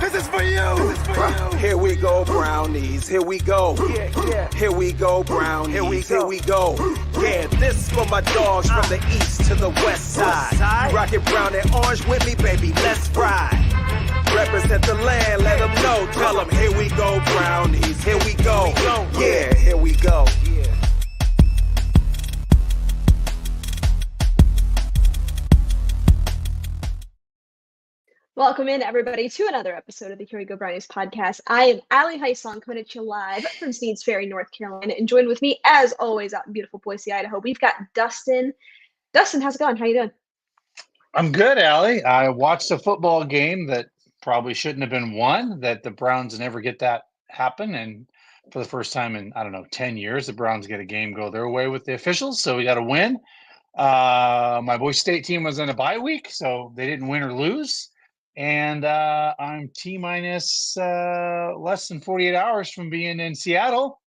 This is for you. Here we go, Brownies. Here we go. Yeah. Here we go, Brownies. Here we go. Yeah, this for my dogs from the east to the west side. You rockin' brown and orange with me, baby. Let's ride. Represent the land, let them know. Tell them, here we go, Brownies. Here we go. Yeah, here we go. Welcome in, everybody, to another episode of the Here We Go Brownies podcast. I am Allie Heisong, coming at you live from Sneads Ferry, North Carolina, and joined with me, as always, out in beautiful Boise, Idaho, we've got Dustin. Dustin, how's it going? How you doing? I'm good, Allie. I watched a football game that probably shouldn't have been won, that the Browns never get that happen, and for the first time in, 10 years, the Browns get a game go their way with the officials, so we got to win. My Boise State team was in a bye week, so they didn't win or lose. And I'm T-minus less than 48 hours from being in Seattle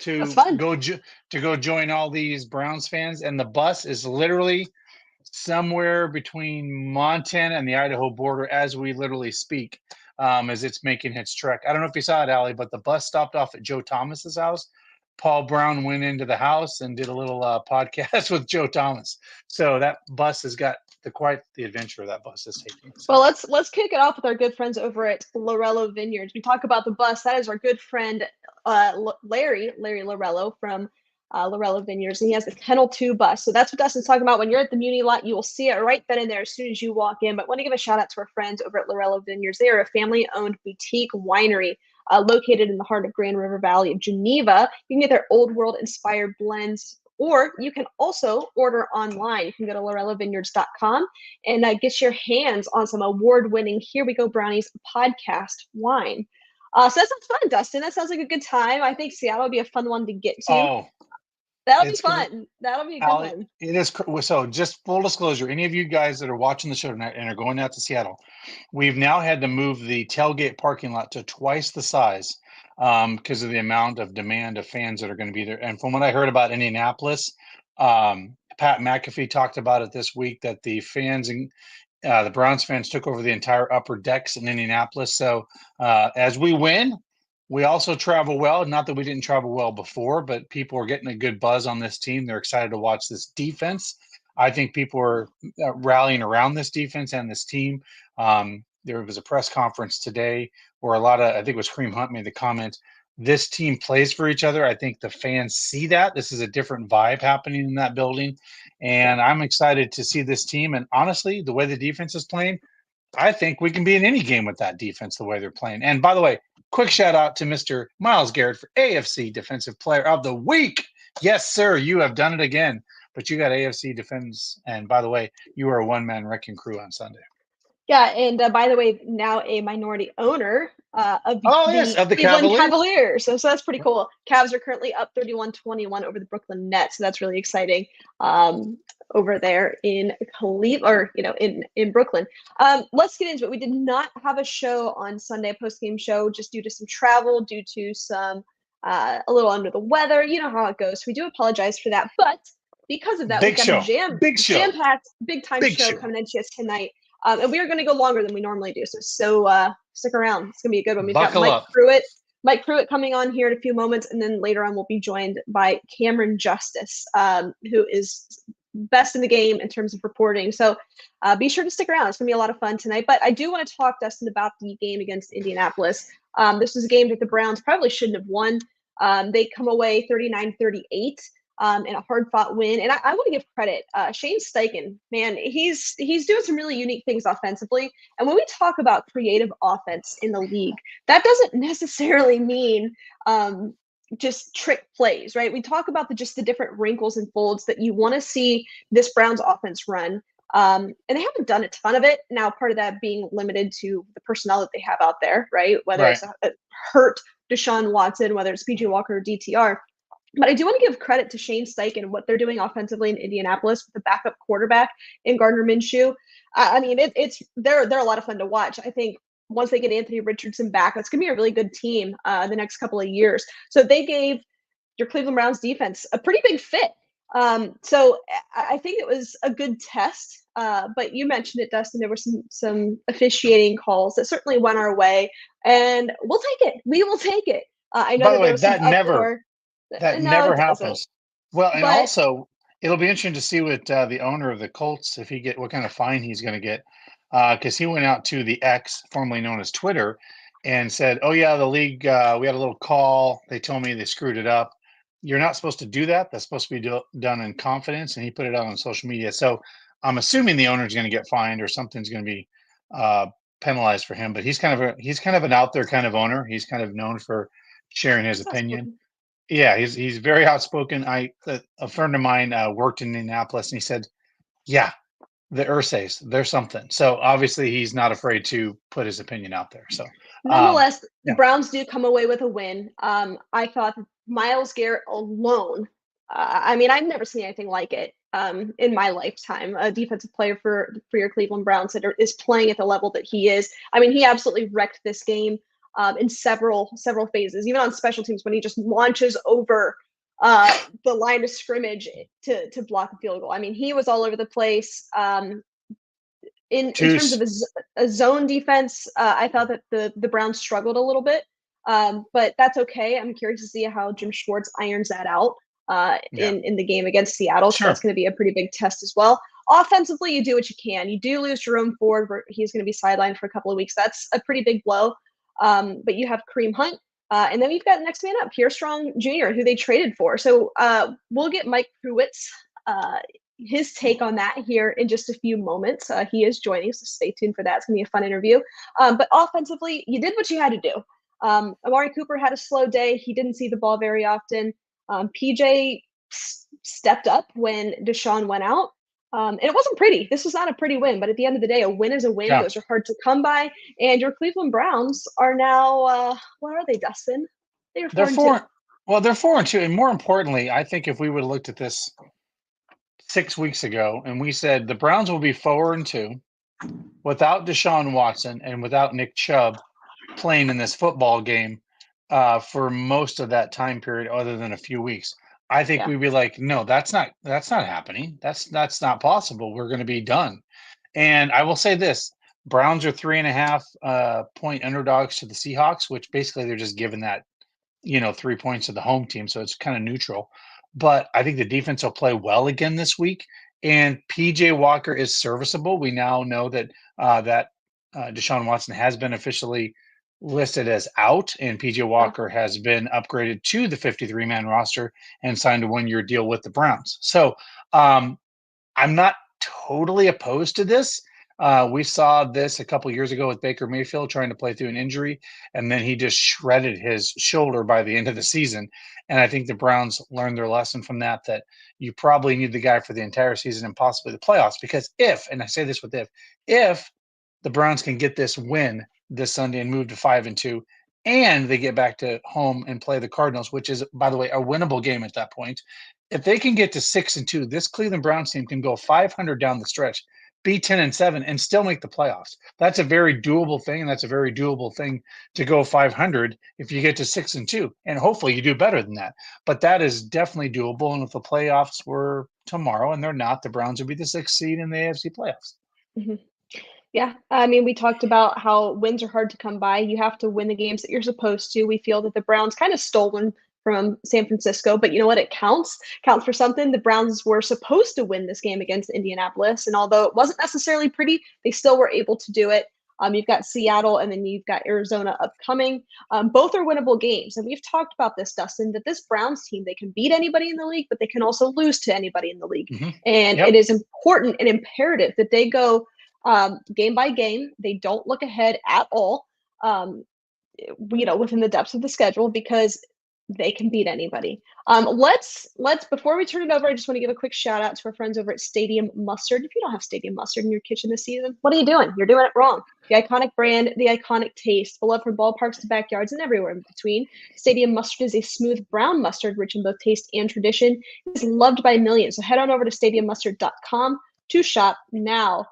to go join all these Browns fans. And the bus is literally somewhere between Montana and the Idaho border as we literally speak, as it's making its trek. I don't know if you saw it, Allie, but the bus stopped off at Joe Thomas's house. Paul Brown went into the house and did a little podcast with Joe Thomas. So that bus has got quite the adventure that bus is taking. So. Well, let's kick it off with our good friends over at Lorello Vineyards. We talk about the bus. That is our good friend Larry Lorello from Lorello Vineyards, and he has the Kennel 2 bus. So that's what Dustin's talking about. When you're at the Muni lot, you will see it right then and there as soon as you walk in. But I want to give a shout out to our friends over at Lorello Vineyards. They are a family-owned boutique winery located in the heart of Grand River Valley of Geneva. You can get their old world inspired blends, or you can also order online. You can go to lorellovineyards.com and get your hands on some award-winning Here We Go Brownies podcast wine. So that sounds fun, Dustin. That sounds like a good time. I think Seattle would be a fun one to get to. Oh, that'll be fun. Great. That'll be a good one. It is. So just full disclosure, any of you guys that are watching the show tonight and are going out to Seattle, we've now had to move the tailgate parking lot to twice the size because of the amount of demand of fans that are going to be there. And from what I heard about Indianapolis, Pat McAfee talked about it this week, that the fans and the Browns fans took over the entire upper decks in Indianapolis. So as we win, we also travel well. Not that we didn't travel well before, but people are getting a good buzz on this team. They're excited to watch this defense. I think people are rallying around this defense and this team. There was a press conference today where I think it was Kareem Hunt made the comment, this team plays for each other. I think the fans see that. This is a different vibe happening in that building. And I'm excited to see this team. And honestly, the way the defense is playing, I think we can be in any game with that defense the way they're playing. And by the way, quick shout out to Mr. Myles Garrett for AFC Defensive Player of the Week. Yes, sir, you have done it again. But you got AFC Defense. And by the way, you are a one-man wrecking crew on Sunday. Yeah, and by the way, now a minority owner of the Cleveland Cavaliers. So that's pretty cool. Cavs are currently up 31-21 over the Brooklyn Nets. So that's really exciting over there in Cleveland, or in Brooklyn. Let's get into it. We did not have a show on Sunday, a post-game show, just due to some travel, due to some a little under the weather. You know how it goes. So we do apologize for that. But because of that, we've got a jam-packed, big-time show coming at you tonight. And we are going to go longer than we normally do. So stick around. It's going to be a good one. We've got Mike Pruitt coming on here in a few moments. And then later on, we'll be joined by Cameron Justice, who is best in the game in terms of reporting. So be sure to stick around. It's going to be a lot of fun tonight. But I do want to talk, Dustin, about the game against Indianapolis. This was a game that the Browns probably shouldn't have won. They come away 39-38. In a hard-fought win. And I want to give credit. Shane Steichen, man, he's doing some really unique things offensively. And when we talk about creative offense in the league, that doesn't necessarily mean just trick plays, right? We talk about the different wrinkles and folds that you want to see this Browns offense run. And they haven't done a ton of it. Now, part of that being limited to the personnel that they have out there, right? Whether it's a hurt Deshaun Watson, whether it's PJ Walker or DTR. But I do want to give credit to Shane Steichen and what they're doing offensively in Indianapolis with the backup quarterback in Gardner Minshew. I mean, they're a lot of fun to watch. I think once they get Anthony Richardson back, that's going to be a really good team the next couple of years. So they gave your Cleveland Browns defense a pretty big fit. So I think it was a good test. But you mentioned it, Dustin. There were some officiating calls that certainly went our way, and we'll take it. We will take it. I know By the that there way, was some uproar. that No, never it doesn't. happens. Well, and But also it'll be interesting to see what the owner of the Colts, if he get what kind of fine he's going to get, because he went out to the X, formerly known as Twitter, and said, "Oh yeah, the league, we had a little call. They told me they screwed it up. You're not supposed to do that. That's supposed to be done in confidence." And he put it out on social media. So I'm assuming the owner is going to get fined or something's going to be uh, penalized for him. But he's kind of an out there kind of owner. He's kind of known for sharing his it's opinion. outspoken. Yeah, he's very outspoken. A friend of mine worked in Indianapolis, and he said, "Yeah, the Ursays, they're something." So obviously, he's not afraid to put his opinion out there. So, um, Nonetheless, the yeah, Browns do come away with a win. I thought Myles Garrett alone. I mean, I've never seen anything like it in my lifetime. A defensive player for your Cleveland Browns that is playing at the level that he is. I mean, he absolutely wrecked this game in several phases, even on special teams when he just launches over the line of scrimmage to block a field goal. I mean, he was all over the place. In terms of Juice. a zone defense, I thought that the Browns struggled a little bit, but that's okay. I'm curious to see how Jim Schwartz irons that out Yeah, in the game against Seattle, because that's sure. going to be a pretty big test as well. Offensively, you do what you can. You do lose Jerome Ford, where he's going to be sidelined for a couple of weeks. That's a pretty big blow. But you have Kareem Hunt. And then you've got next man up, Pierre Strong Jr., who they traded for. So we'll get Mike Pruitt's his take on that here in just a few moments. He is joining, so stay tuned for that. It's going to be a fun interview. But offensively, you did what you had to do. Amari Cooper had a slow day. He didn't see the ball very often. PJ stepped up when Deshaun went out. And it wasn't pretty. This was not a pretty win, but at the end of the day, a win is a win. Yeah, Those are hard to come by. And your Cleveland Browns are now, what are they, Dustin? They are they're 4-2. four. Well, they're 4-2, and more importantly, I think if we would have looked at this 6 weeks ago and we said the Browns will be 4-2 without Deshaun Watson and without Nick Chubb playing in this football game for most of that time period, other than a few weeks, I think Yeah. we'd be like, no, that's not happening. That's not possible. We're going to be done. And I will say this: Browns are 3.5 point underdogs to the Seahawks, which basically they're just giving that 3 points to the home team, so it's kind of neutral. But I think the defense will play well again this week, and PJ Walker is serviceable. We now know that Deshaun Watson has been officially listed as out, and PJ Yeah. Walker has been upgraded to the 53-man roster and signed a 1-year deal with the Browns. So I'm not totally opposed to this. We saw this a couple years ago with Baker Mayfield trying to play through an injury, and then he just shredded his shoulder by the end of the season. And I think the Browns learned their lesson from that, that you probably need the guy for the entire season and possibly the playoffs. Because and I say this with if the Browns can get this win this Sunday and move to 5-2, and they get back to home and play the Cardinals, which is, by the way, a winnable game at that point. If they can get to 6-2, this Cleveland Browns team can go 500 down the stretch, be 10-7, and still make the playoffs. That's a very doable thing, and that's a very doable thing to go 500 if you get to 6-2, and hopefully you do better than that. But that is definitely doable. And if the playoffs were tomorrow, and they're not, the Browns would be the 6th seed in the AFC playoffs. Mhm. Yeah, I mean, we talked about how wins are hard to come by. You have to win the games that you're supposed to. We feel that the Browns kind of stolen from San Francisco, but you know what? It counts for something. The Browns were supposed to win this game against Indianapolis, and although it wasn't necessarily pretty, they still were able to do it. You've got Seattle, and then you've got Arizona upcoming. Both are winnable games, and we've talked about this, Dustin, that this Browns team, they can beat anybody in the league, but they can also lose to anybody in the league. Mm-hmm. And Yep. it is important and imperative that they go game by game. They don't look ahead at all, within the depths of the schedule, because they can beat anybody. Let's before we turn it over, I just want to give a quick shout out to our friends over at Stadium Mustard. If you don't have Stadium Mustard in your kitchen this season, what are you doing? You're doing it wrong. The iconic brand, the iconic taste, beloved from ballparks to backyards and everywhere in between. Stadium Mustard is a smooth brown mustard rich in both taste and tradition. It is loved by millions. So head on over to stadiummustard.com to shop now.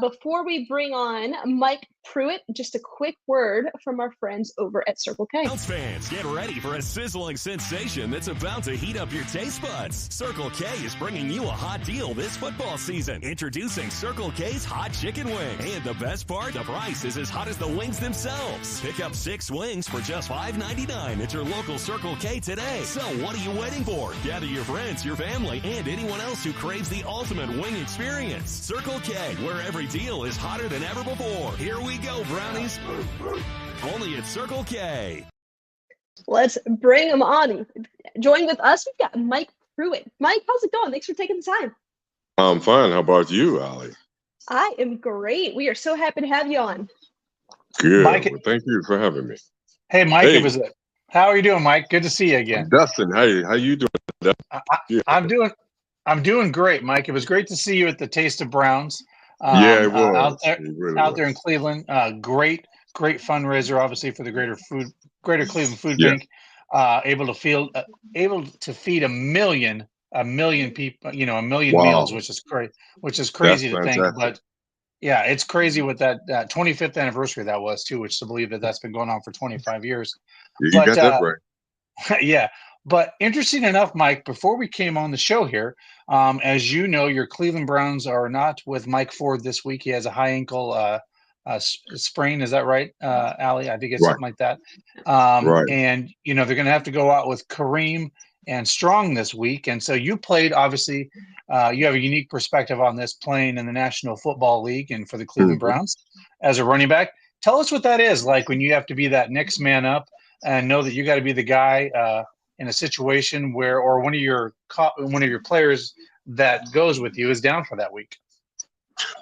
Before we bring on Mike Pruitt. Just a quick word from our friends over at Circle K. Browns fans, get ready for a sizzling sensation that's about to heat up your taste buds. Circle K is bringing you a hot deal this football season. Introducing Circle K's Hot Chicken Wings. And the best part, the price is as hot as the wings themselves. Pick up 6 wings for just $5.99 at your local Circle K today. So what are you waiting for? Gather your friends, your family, and anyone else who craves the ultimate wing experience. Circle K, where every deal is hotter than ever before. Here we go, brownies. Only at Circle K. Let's bring them on. Join with us, we've got Mike Pruitt. Mike, how's it going? Thanks for taking the time. I'm fine. How about you, Allie? I am great. We are so happy to have you on. Good. Mike, well, thank you for having me. Hey, Mike, Hey. How are you doing, Mike? Good to see you again. Dustin, how you doing? I'm doing great, Mike. It was great to see you at the Taste of Browns. Yeah, it was. Out there, It really out was. there in Cleveland. Great fundraiser, obviously, for the Greater Cleveland Food Yeah. Bank. Able to feed a million people, a million Wow. meals, which is crazy to think. fantastic. But yeah, it's crazy with that 25th anniversary that was too, which to believe that that's been going on for 25 years. You But, got that right. Yeah. But interesting enough, Mike, before we came on the show here, as you know, your Cleveland Browns are not with Mike Ford this week. He has a high ankle sprain. Is that right, Allie? I think it's Right. something like that. Right. And, they're going to have to go out with Kareem and Strong this week. And so you played, obviously, you have a unique perspective on this, playing in the National Football League and for the Cleveland Mhm. Browns as a running back. Tell us what that is like when you have to be that next man up and know that you got to be the guy in a situation where, or one of your players that goes with you is down for that week.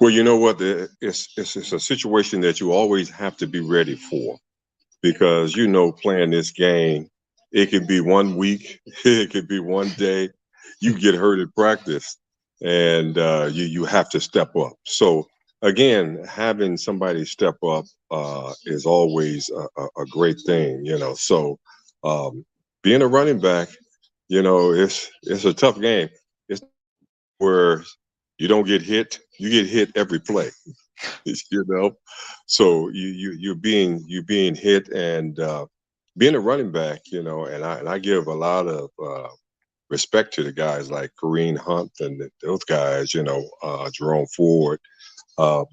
Well, you know what? It's a situation that you always have to be ready for, because playing this game, it could be 1 week, it could be 1 day, you get hurt at practice, and you have to step up. So again, having somebody step up is always a great thing. So being a running back, it's a tough game. It's where you don't get hit; you get hit every play. So you're being hit, and being a running back, and I give a lot of respect to the guys like Kareem Hunt and those guys, Jerome Ford,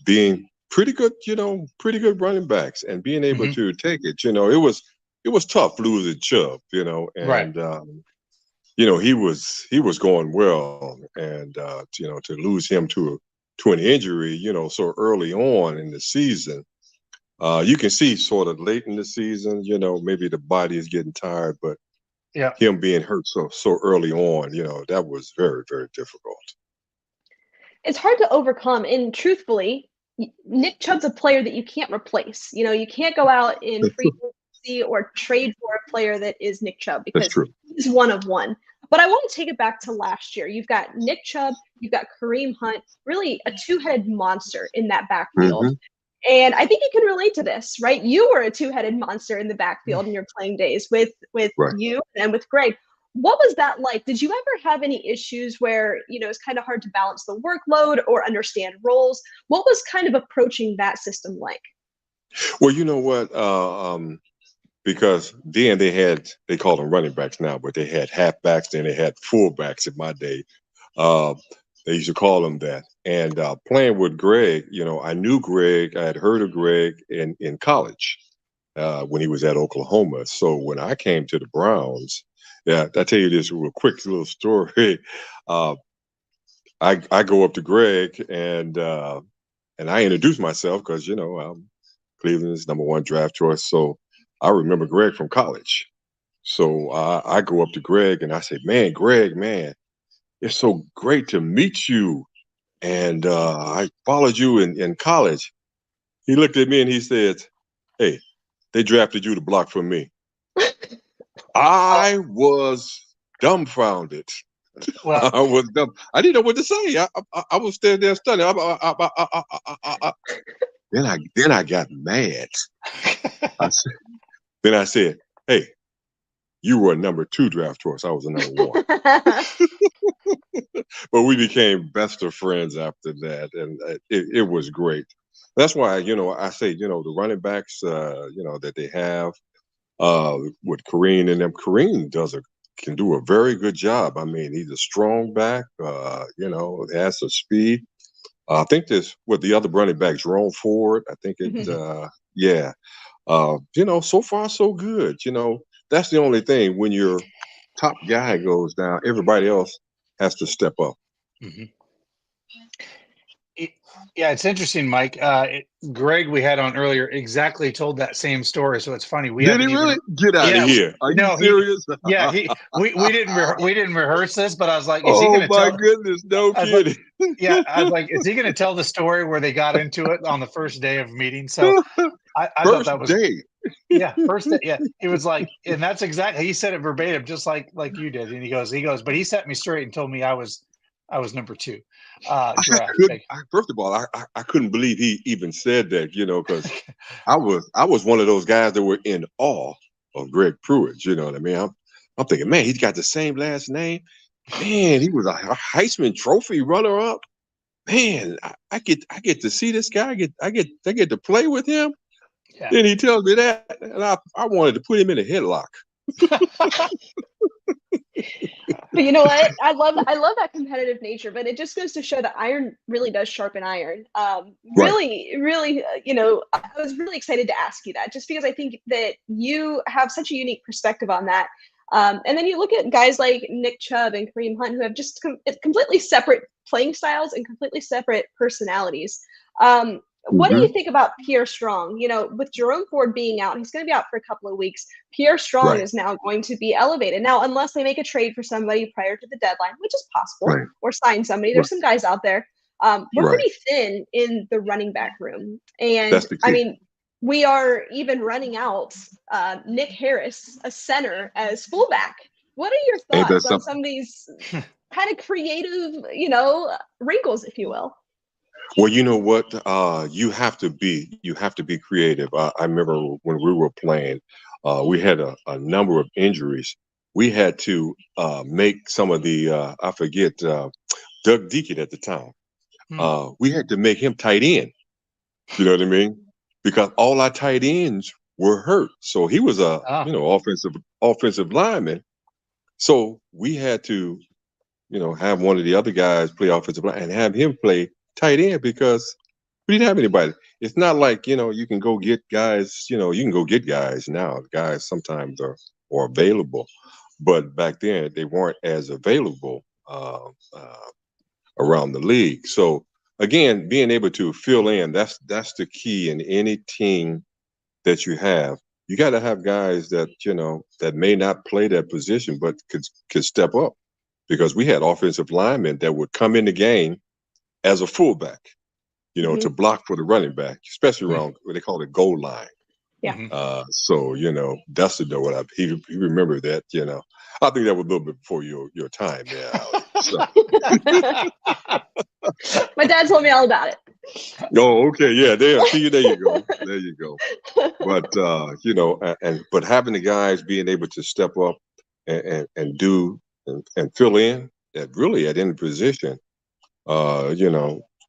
being pretty good running backs, and being able Mhm. to take it. It was tough losing Chubb, and Right. he was going well, and to lose him to an injury, so early on in the season, you can see sort of late in the season, maybe the body is getting tired, but Yeah. him being hurt so early on, that was very, very difficult. It's hard to overcome. And truthfully, Nick Chubb's a player that you can't replace. You can't go out in free agency or trade for a player that is Nick Chubb, That's because true. he's one of one. But I want to take it back to last year. You've got Nick Chubb, you've got Kareem Hunt, really a two-headed monster in that backfield. Mhm. And I think you can relate to this, right? You were a two-headed monster in the backfield in your playing days with Right. you and with Greg. What was that like? Did you ever have any issues where, it's kind of hard to balance the workload or understand roles? What was kind of approaching that system like? Well, you know what? Because then they call them running backs now, but they had halfbacks, then they had fullbacks in my day. They used to call them that. And playing with Greg, I knew Greg. I had heard of Greg in college when he was at Oklahoma. So when I came to the Browns, yeah, I'll tell you this real quick little story. I go up to Greg, and I introduce myself because I'm Cleveland's #1 draft choice. So I remember Greg from college. So I go up to Greg and I say, "Man, Greg, man, it's so great to meet you. And I followed you in college." He looked at me and he said, "Hey, they drafted you to block for me." I was dumbfounded. Well, I was dumb. I didn't know what to say. I was standing there studying. Then I got mad. Then I said, "Hey, you were a #2 draft choice. I was a #1." But we became best of friends after that, and it was great. That's why, I say, the running backs, that they have with Kareem and them. Kareem can do a very good job. I mean, he's a strong back, has some speed. I think this with the other running backs, Jerome Ford. I think yeah. So far so good. That's the only thing. When your top guy goes down, everybody else has to step up. Mm-hmm. Yeah, it's interesting, Mike. Greg, we had on earlier, exactly told that same story. So it's funny. Did he really? Get out of here! Are you serious? We didn't rehearse this, but I was like, is he oh going to my tell? goodness, no kidding. I was like, is he going to tell the story where they got into it on the first day of meeting? So I thought that was day. First day. Yeah, he was like, and that's exactly, he said it verbatim, just like you did. And he goes, but he set me straight and told me I was number 2. First of all, I couldn't believe he even said that, because I was one of those guys that were in awe of Greg Pruitt. You know what I mean? I'm thinking, man, he's got the same last name. Man, he was a Heisman Trophy runner-up. Man, I get to see this guy. I get to play with him. Yeah. Then he tells me that, and I wanted to put him in a headlock. But you know what? I love that competitive nature, but it just goes to show that iron really does sharpen iron. Really, I was really excited to ask you that, just because I think that you have such a unique perspective on that. And then you look at guys like Nick Chubb and Kareem Hunt, who have just completely separate playing styles and completely separate personalities. What do you think about Pierre Strong? With Jerome Ford being out, he's going to be out for a couple of weeks. Pierre Strong is now going to be elevated. Now, unless they make a trade for somebody prior to the deadline, which is possible, or sign somebody. There's some guys out there. We're pretty thin in the running back room. And, I mean, we are even running out Nick Harris, a center, as fullback. What are your thoughts on some of these kind of creative, wrinkles, if you will? Well, you know what? You have to be creative. I remember when we were playing, we had a number of injuries. We had to make some of the I forget Doug Deacon at the time. We had to make him tight end. You know what I mean? Because all our tight ends were hurt. So he was a offensive lineman. So we had to have one of the other guys play offensive line and have him play tight end, because we didn't have anybody. It's not like, you can go get guys, you can go get guys now. Guys sometimes are available, but back then they weren't as available around the league. So again, being able to fill in, that's the key in any team that you have. You got to have guys that, that may not play that position, but could step up, because we had offensive linemen that would come in the game as a fullback, to block for the running back, especially around what they call the goal line. Yeah. So, Dustin know what he remembered that, I think that was a little bit before your time. Yeah. So. My dad told me all about it. Oh, okay. Yeah. There you go. There you go. But, but having the guys being able to step up and do and fill in at any position,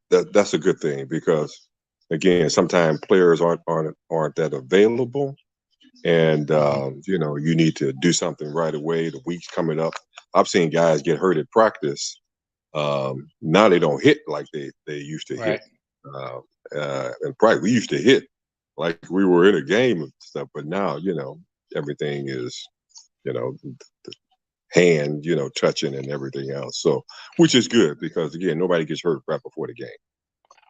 that's a good thing, because again, sometimes players aren't that available, and you need to do something right away. The week's coming up. I've seen guys get hurt at practice. Now they don't hit like they used to hit. And probably we used to hit like we were in a game and stuff, but now everything is hand, touching and everything else. So, which is good, because again, nobody gets hurt right before the game.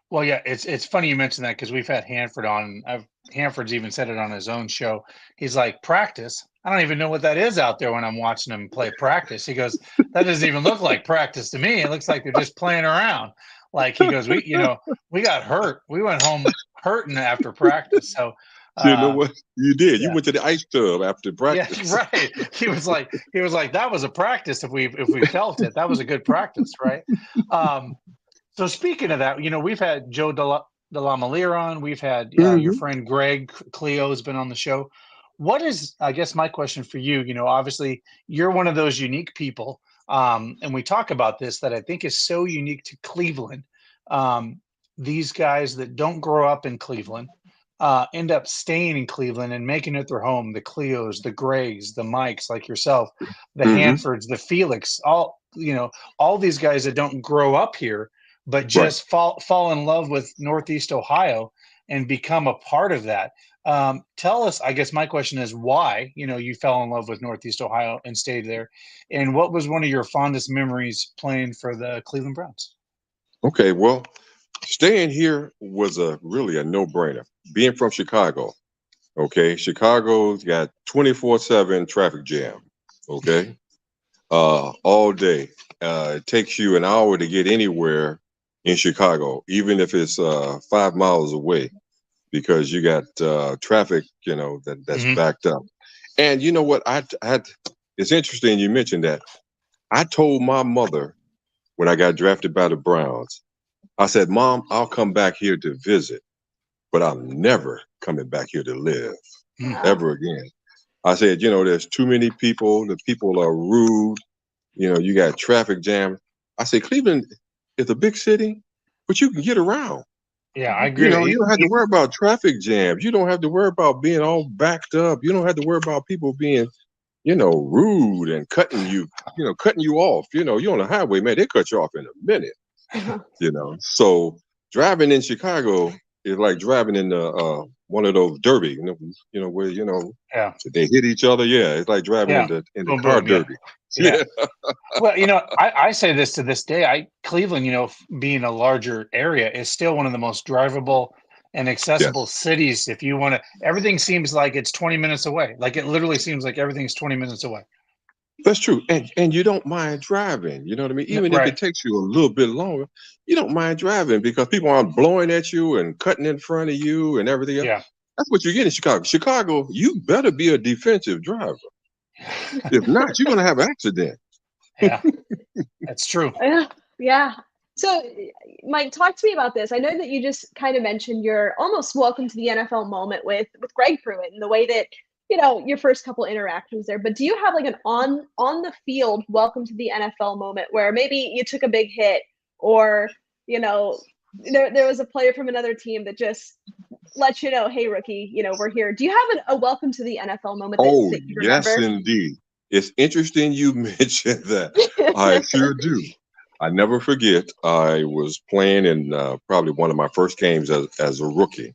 Well, yeah, it's funny you mentioned that, because we've had Hanford on. Hanford's even said it on his own show. He's like, practice? I don't even know what that is out there when I'm watching them play practice. He goes, that doesn't even look like practice to me. It looks like they're just playing around. Like, he goes, we got hurt. We went home hurting after practice. So, you know what you did? You went to the ice tub after practice. Yeah, right. He was like, that was a practice. If we felt it, that was a good practice, right? So speaking of that, we've had Joe DeLamiere on. We've had your friend Greg Cleo has been on the show. What is, I guess, my question for you? Obviously, you're one of those unique people, and we talk about this, that I think is so unique to Cleveland. these guys that don't grow up in Cleveland end up staying in Cleveland and making it their home. The Cleos, the Gregs, the Mikes like yourself, the Hmm. Hanfords, the Felix, all these guys that don't grow up here, but Right. just fall in love with Northeast Ohio and become a part of that. Tell us, I guess my question is why, you fell in love with Northeast Ohio and stayed there. And what was one of your fondest memories playing for the Cleveland Browns? Okay. Well, staying here was really a no-brainer. Being from Chicago, okay, Chicago's got 24/7 traffic jam. Okay, all day. It takes you an hour to get anywhere in Chicago, even if it's 5 miles away, because you got traffic, that's Hmm. backed up. And you know what? It's interesting you mentioned that. I told my mother when I got drafted by the Browns, I said, "Mom, I'll come back here to visit, but I'm never coming back here to live Wow. ever again." I said, there's too many people. The people are rude. You got traffic jam. I said, Cleveland is a big city, but you can get around. Yeah, I You know, agree. you don't have to worry about traffic jams. You don't have to worry about being all backed up. You don't have to worry about people being, rude and cutting you off. You're on the highway, man, they cut you off in a minute. So driving in Chicago is like driving in one of those derby, where Yeah, they hit each other. Yeah, it's like driving yeah. in the Boom, car boom. Yeah, derby. yeah. Yeah, Well, I say this to this day. Cleveland, being a larger area, is still one of the most drivable and accessible yes, cities. If you want to, everything seems like it's 20 minutes away. Like it literally seems like everything's 20 minutes away. that's true. And you don't mind driving. You know what I mean? Even if Right. it takes you a little bit longer, you don't mind driving because people aren't blowing at you and cutting in front of you and everything else. Yeah. That's what you get in Chicago. Chicago, you better be a defensive driver. If not, you're gonna have an accident. Yeah. That's true. Yeah. Yeah. So, Mike, talk to me about this. I know that you just kind of mentioned your almost welcome to the NFL moment with Greg Pruitt and the way that your first couple interactions there. But do you have like an on the field welcome to the NFL moment where maybe you took a big hit, or there was a player from another team that just let you know, hey rookie, we're here. Do you have a welcome to the NFL moment that Oh, that you yes, remember? indeed. It's interesting you mentioned that. I sure do. I never forget. I was playing in probably one of my first games as a rookie,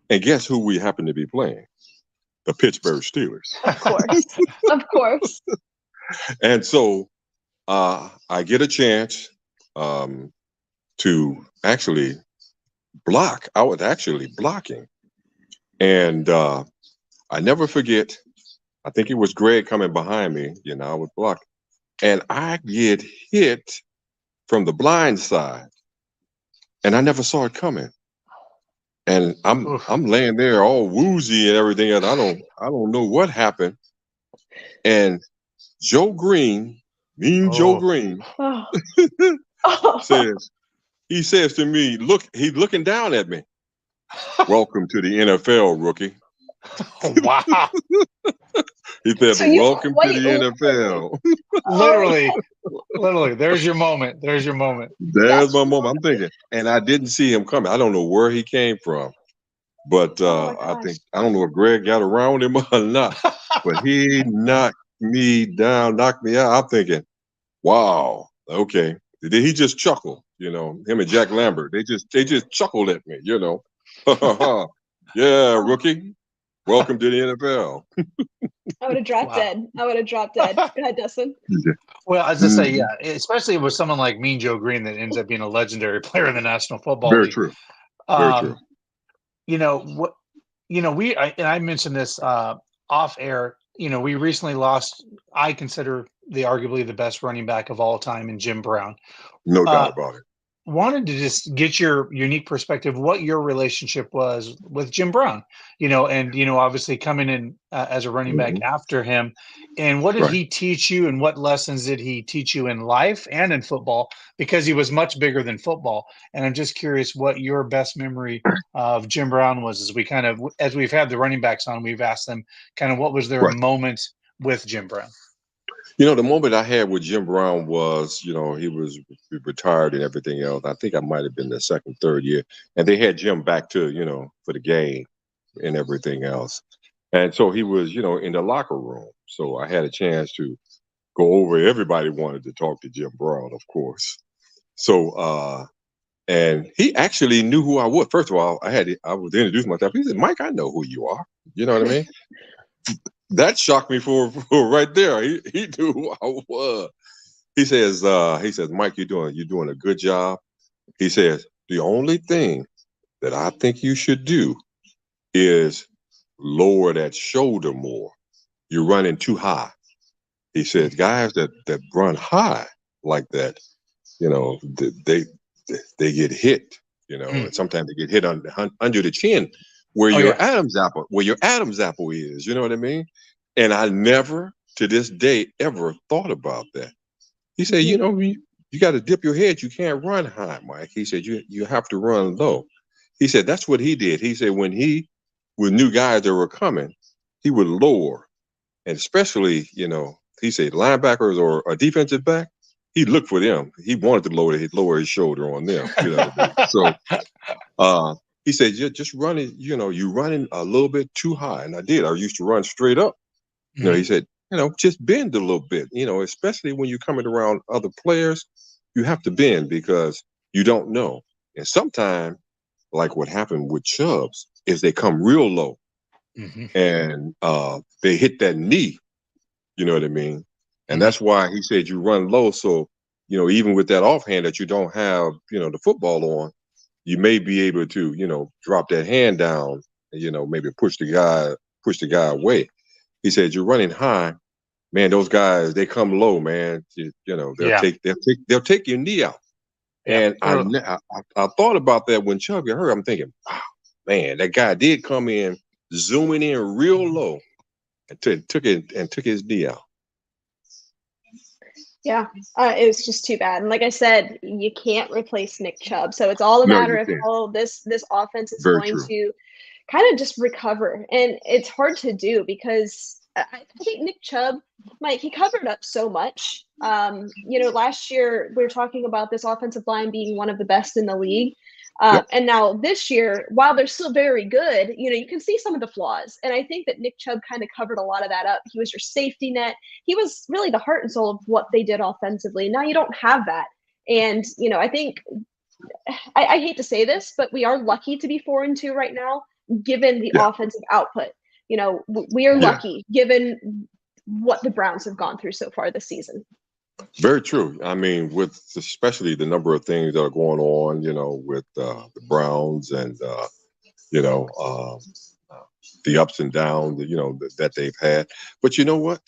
and guess who we happened to be playing? The Pittsburgh Steelers. Of course. Of course. And so I get a chance to actually block. I was actually blocking, and I never forget. I think it was Greg coming behind me. I was blocking, and I get hit from the blind side, and I never saw it coming. And I'm Oof. I'm laying there all woozy and everything, and I don't know what happened. And Joe Green, mean Joe Oh. Green, Oh. Oh. says he says to me, look, he's looking down at me. Welcome to the NFL, rookie. Wow. He said, So you welcome to quite the literally. NFL. Oh, Literally. There's your moment. There's your moment. There's that's my your moment. I'm moment. thinking, and I didn't see him coming. I don't know where he came from, but Oh my I gosh. think I don't know if Greg got around him or not. But he knocked me down, knocked me out. I'm thinking, wow, okay. Did he just chuckle? Him and Jack Lambert, they just chuckled at me. Yeah, rookie. Welcome to the NFL. I would have dropped Wow. dead. I would have dropped dead. Go ahead, Dustin. Well, as I say, Mhm. yeah, especially with someone like Mean Joe Green that ends up being a legendary player in the National Football Very League. true. Very true. Um, what and I mentioned this off air. We recently lost. I consider arguably the best running back of all time in Jim Brown. No doubt Uh, about it. Wanted to just get your unique perspective, what your relationship was with Jim Brown, and obviously coming in as a running back Mhm. after him, and what did Right. he teach you, and what lessons did he teach you in life and in football, because he was much bigger than football. And I'm just curious what your best memory of Jim Brown was, as we've had the running backs on, we've asked them kind of what was their Right. moment with Jim Brown. The moment I had with Jim Brown was, he was retired and everything else. I think I might have been the second, third year, and they had Jim back to, for the game and everything else. And so he was, in the locker room. So I had a chance to go over. Everybody wanted to talk to Jim Brown, of course. So, and he actually knew who I was. First of all, I was introduce myself. He said, "Mike, I know who you are." You know what I mean? That shocked me for right there. He knew who I was. He says, "Mike, you're doing a good job." He says, "The only thing that I think you should do is lower that shoulder more. You're running too high." He says, "Guys that run high like that, they get hit, Mm. and sometimes they get hit under the chin where Oh your yeah. Adam's apple is, you know what I mean?" And I never to this day ever thought about that. He said, Mhm. you got to dip your head. You can't run high, Mike. He said, you have to run low. He said, that's what he did. He said, with new guys that were coming, he would lower. And especially, he said linebackers or a defensive back, he looked for them. He wanted to lower his shoulder on them. You know what I mean? So he said, just running, you running a little bit too high. And I did. I used to run straight up. He Mhm. said, just bend a little bit, especially when you're coming around other players, you have to bend because you don't know. And sometimes, like what happened with Chubbs, is they come real low Mhm. and they hit that knee, you know what I mean? And Mhm. that's why he said you run low. So, even with that offhand that you don't have, the football on, you may be able to, drop that hand down, and, maybe push the guy away. He said, you're running high, man. Those guys, they come low, man. They'll Yeah. take your knee out. Yeah. And I thought about that when Chubb got hurt. I'm thinking, wow, man, that guy did come in, zooming in real low, and took his knee out. Yeah, it was just too bad. And like I said, you can't replace Nick Chubb. So it's all a No, matter you of can't. how this offense is Very going true. to kind of just recover. And it's hard to do because I think Nick Chubb, Mike, he covered up so much. Last year we were talking about this offensive line being one of the best in the league. Yep. And now this year, while they're still very good, you can see some of the flaws. And I think that Nick Chubb kind of covered a lot of that up. He was your safety net. He was really the heart and soul of what they did offensively. Now you don't have that. And, I think I hate to say this, but we are lucky to be 4-2 right now, given the Yeah. offensive output. We are Yeah. lucky given what the Browns have gone through so far this season. Very true. I mean, with especially the number of things that are going on, with the Browns and you know the ups and downs, that they've had. But you know what?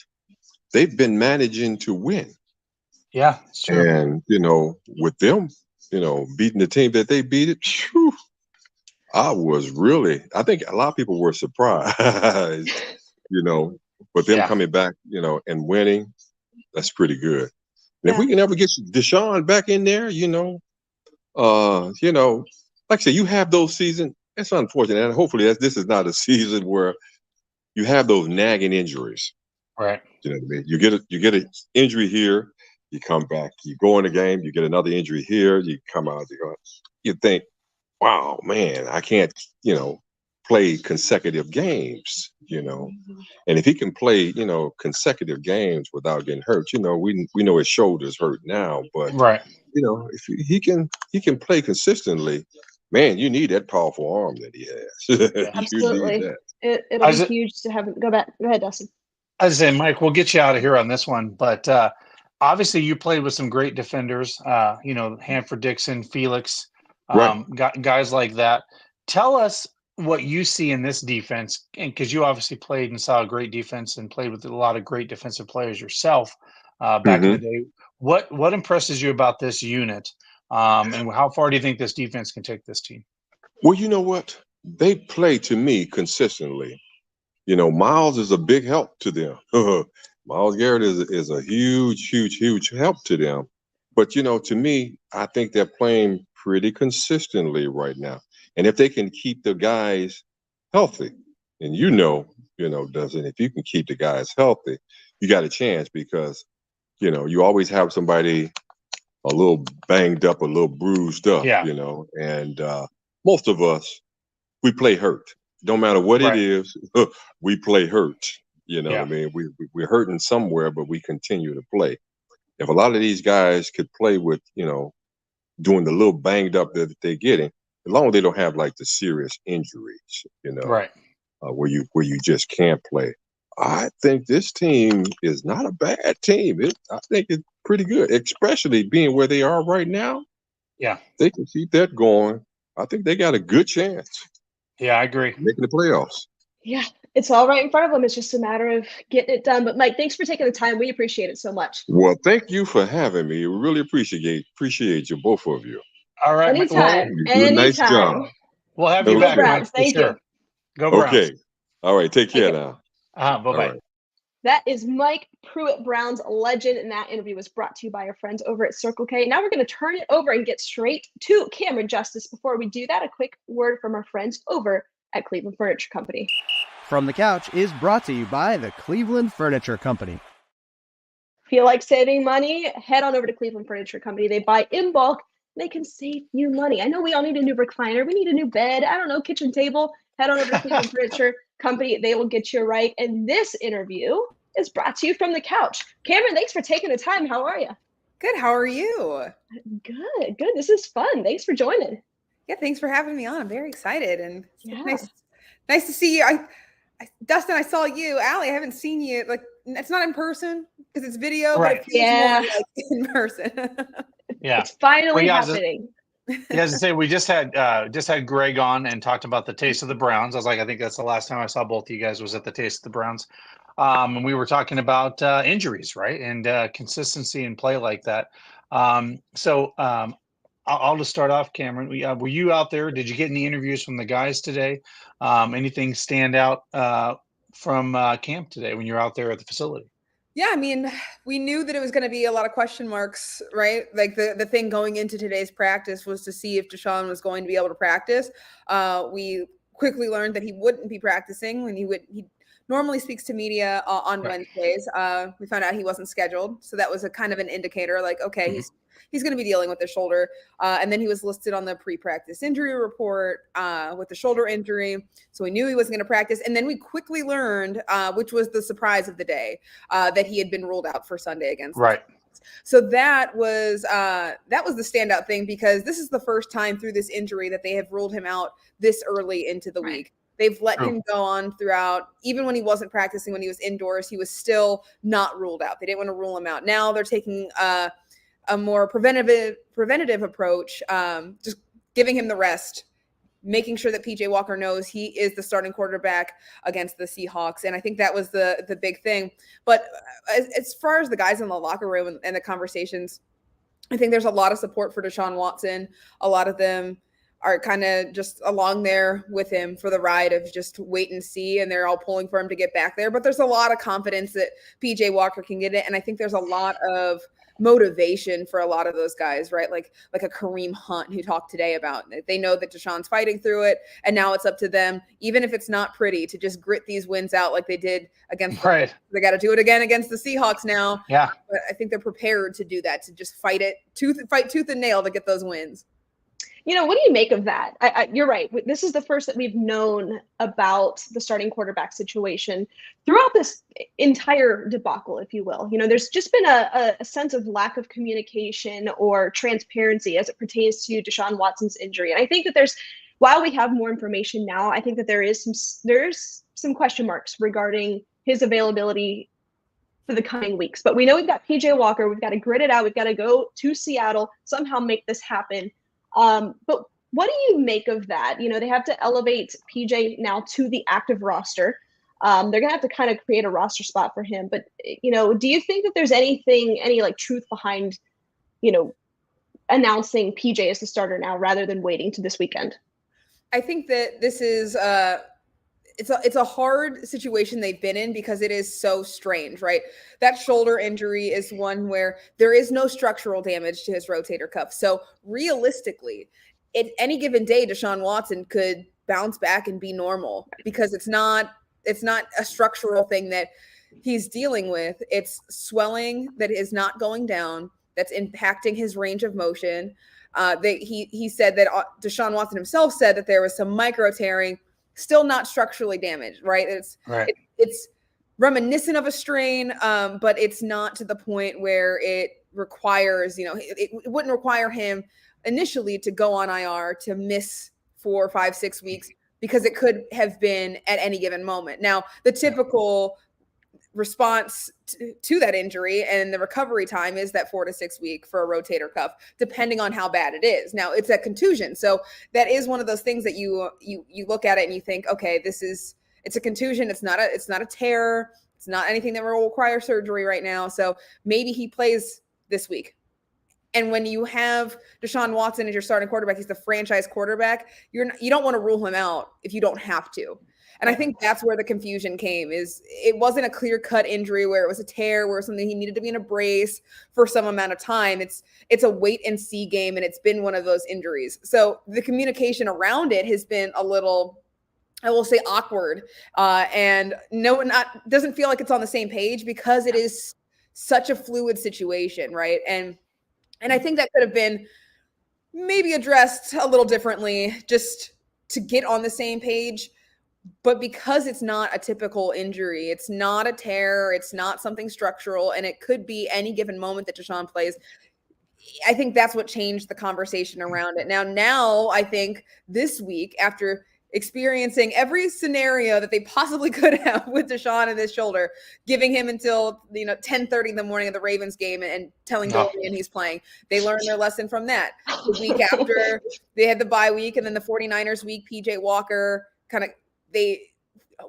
They've been managing to win. Yeah. It's true. And, with them, beating the team that they beat it, phew, I think a lot of people were surprised, you know, but them Yeah. coming back, and winning, that's pretty good. And if Yeah. we can ever get Deshaun back in there, like I said, you have those seasons. It's unfortunate. And hopefully this is not a season where you have those nagging injuries. Right. You know what I mean? You get an injury here, you come back, you go in the game, you get another injury here, you come out, you think, wow, man, I can't, play consecutive games, and if he can play, consecutive games without getting hurt, we know his shoulders hurt now, but Right. if he can play consistently, man, you need that powerful arm that he Yeah. has. You need Absolutely. that. It'll I be was, huge to have him go back. Go ahead, Dustin. I was saying, Mike, we'll get you out of here on this one, but obviously you played with some great defenders. Hanford Dixon, Felix, Right. guys like that. Tell us what you see in this defense, and because you obviously played and saw a great defense and played with a lot of great defensive players yourself back in the Hmm. day. What impresses you about this unit, and how far do you think this defense can take this team? Well, you know what? They play to me consistently. Miles is a big help to them. Miles Garrett is a huge, huge, huge help to them. But to me, I think they're playing pretty consistently right now. And if they can keep the guys healthy, and Dustin, if you can keep the guys healthy, you got a chance because you always have somebody a little banged up, a little bruised up, Yeah. and most of us, we play hurt. Don't matter what it Right. is, we play hurt. You know Yeah. what I mean? We're hurting somewhere, but we continue to play. If a lot of these guys could play with, doing the little banged up that they're getting, as long as they don't have like the serious injuries, Right. where you just can't play. I think this team is not a bad team. I think it's pretty good, especially being where they are right now. Yeah. They can keep that going. I think they got a good chance Yeah, I agree. making the playoffs. Yeah, it's all right in front of them. It's just a matter of getting it done. But Mike, thanks for taking the time. We appreciate it so much. Well, thank you for having me. We really appreciate you, both of you. All right. Anytime. You do a nice job. We'll have you Okay. back, Browns. Mike. For Thank sure. you. Go Browns. Okay. All right. Take care now. Bye-bye. All right. That is Mike Pruitt, Browns legend, and that interview was brought to you by our friends over at Circle K. Now we're going to turn it over and get straight to Camryn Justice. Before we do that, a quick word from our friends over at Cleveland Furniture Company. From the Couch is brought to you by the Cleveland Furniture Company. Feel like saving money? Head on over to Cleveland Furniture Company. They buy in bulk. They can save you money. I know we all need a new recliner. We need a new bed. I don't know, kitchen table. Head on over to Cleveland Furniture Company. They will get you right. And this interview is brought to you from the couch. Camryn, thanks for taking the time. How are you? Good. How are you? Good. This is fun. Thanks for joining. Yeah, thanks for having me on. I'm very excited, and Yeah. nice to see you. Dustin, I saw you. Allie, I haven't seen you. Like, it's not in person because it's video, Right. but it feels more like in person. Yeah. It's finally Well, yeah, happening. As I say, we just had Greg on and talked about the taste of the Browns. I think that's the last time I saw both of you guys was at the taste of the Browns. And we were talking about injuries, right? And consistency in play like that. I'll just start off, Camryn. Were you out there? Did you get any interviews from the guys today? Anything stand out from camp today when you're out there at the facility? Yeah, I mean, we knew that it was going to be a lot of question marks, right? Like the thing going into today's practice was to see if Deshaun was going to be able to practice. We quickly learned that he wouldn't be practicing when he normally speaks to media on Wednesdays. We found out he wasn't scheduled. So that was a kind of an indicator like, okay, he's going to be dealing with the shoulder. And then he was listed on the pre-practice injury report with the shoulder injury. So we knew he wasn't going to practice. And then we quickly learned, which was the surprise of the day, that he had been ruled out for Sunday against the Giants. So that was the standout thing, because this is the first time through this injury that they have ruled him out this early into the week. They've let him go on throughout. Even when he wasn't practicing, when he was indoors, he was still not ruled out. They didn't want to rule him out. Now they're taking a more preventative approach, just giving him the rest, making sure that PJ Walker knows he is the starting quarterback against the Seahawks. And I think that was the big thing. But as far as the guys in the locker room and the conversations, I think there's a lot of support for Deshaun Watson. A lot of them are kind of just along there with him for the ride of just wait and see, and they're all pulling for him to get back there. But there's a lot of confidence that PJ Walker can get it, and I think there's a lot of motivation for a lot of those guys, right? Like a Kareem Hunt who talked today about it. They know that Deshaun's fighting through it, and now it's up to them, even if it's not pretty, to just grit these wins out like they did against they got to do it again against the Seahawks now. Yeah. But I think they're prepared to do that, to just fight tooth and nail to get those wins. What do you make of that? You're right. This is the first that we've known about the starting quarterback situation throughout this entire debacle, if you will. There's just been a sense of lack of communication or transparency as it pertains to Deshaun Watson's injury. And I think that while we have more information now, I think that there's some question marks regarding his availability for the coming weeks. But we know we've got PJ Walker. We've got to grit it out. We've got to go to Seattle, somehow make this happen. But what do you make of that? They have to elevate PJ now to the active roster. They're going to have to kind of create a roster spot for him. But, do you think that there's any truth behind, announcing PJ as the starter now rather than waiting to this weekend? I think that this is it's a hard situation they've been in because it is so strange, right? That shoulder injury is one where there is no structural damage to his rotator cuff. So realistically, at any given day, Deshaun Watson could bounce back and be normal because it's not a structural thing that he's dealing with. It's swelling that is not going down, that's impacting his range of motion. He said that Deshaun Watson himself said that there was some micro tearing, still not structurally damaged, right? It's reminiscent of a strain, but it's not to the point where it requires, it wouldn't require him initially to go on IR, to miss 4, 5, 6 weeks, because it could have been at any given moment. Now, the typical response to that injury and the recovery time is that 4 to 6 week for a rotator cuff, depending on how bad it is. Now, it's a contusion, so that is one of those things that you look at it and you think, okay, it's a contusion. It's not a tear. It's not anything that will require surgery right now. So maybe he plays this week. And when you have Deshaun Watson as your starting quarterback, he's the franchise quarterback. You don't want to rule him out if you don't have to. And I think that's where the confusion came. Is it wasn't a clear-cut injury where it was a tear, where it was something he needed to be in a brace for some amount of time. It's a wait and see game, and it's been one of those injuries. So the communication around it has been a little, I will say, awkward, and doesn't feel like it's on the same page, because it is such a fluid situation, right? And I think that could have been maybe addressed a little differently, just to get on the same page. But because it's not a typical injury, it's not a tear, it's not something structural, and it could be any given moment that Deshaun plays, I think that's what changed the conversation around it. Now I think this week, after experiencing every scenario that they possibly could have with Deshaun and his shoulder, giving him until 10:30 in the morning of the Ravens game and telling Dorian he's playing. They learned their lesson from that. The week after, they had the bye week, and then the 49ers week, PJ Walker they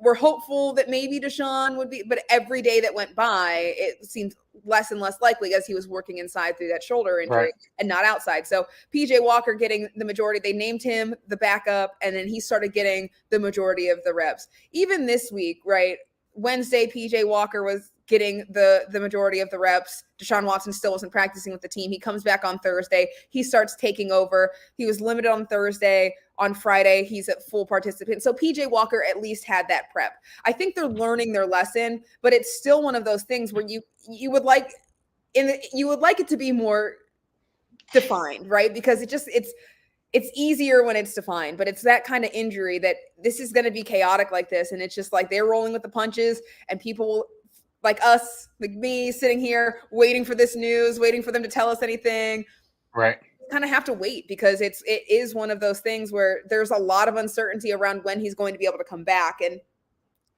were hopeful that maybe Deshaun would be, but every day that went by, it seemed less and less likely, as he was working inside through that shoulder injury and not outside. So PJ Walker getting the majority, they named him the backup, and then he started getting the majority of the reps. Even this week, right? Wednesday, PJ Walker was getting the majority of the reps. Deshaun Watson still wasn't practicing with the team. He comes back on Thursday. He starts taking over. He was limited on Thursday. On Friday, he's a full participant. So PJ Walker at least had that prep. I think they're learning their lesson, but it's still one of those things where you would like it to be more defined, right? Because it's easier when it's defined, but it's that kind of injury that this is going to be chaotic like this. And it's just like they're rolling with the punches, and people like us, like me, sitting here waiting for this news, waiting for them to tell us anything. Right. Kind of have to wait, because it is one of those things where there's a lot of uncertainty around when he's going to be able to come back. And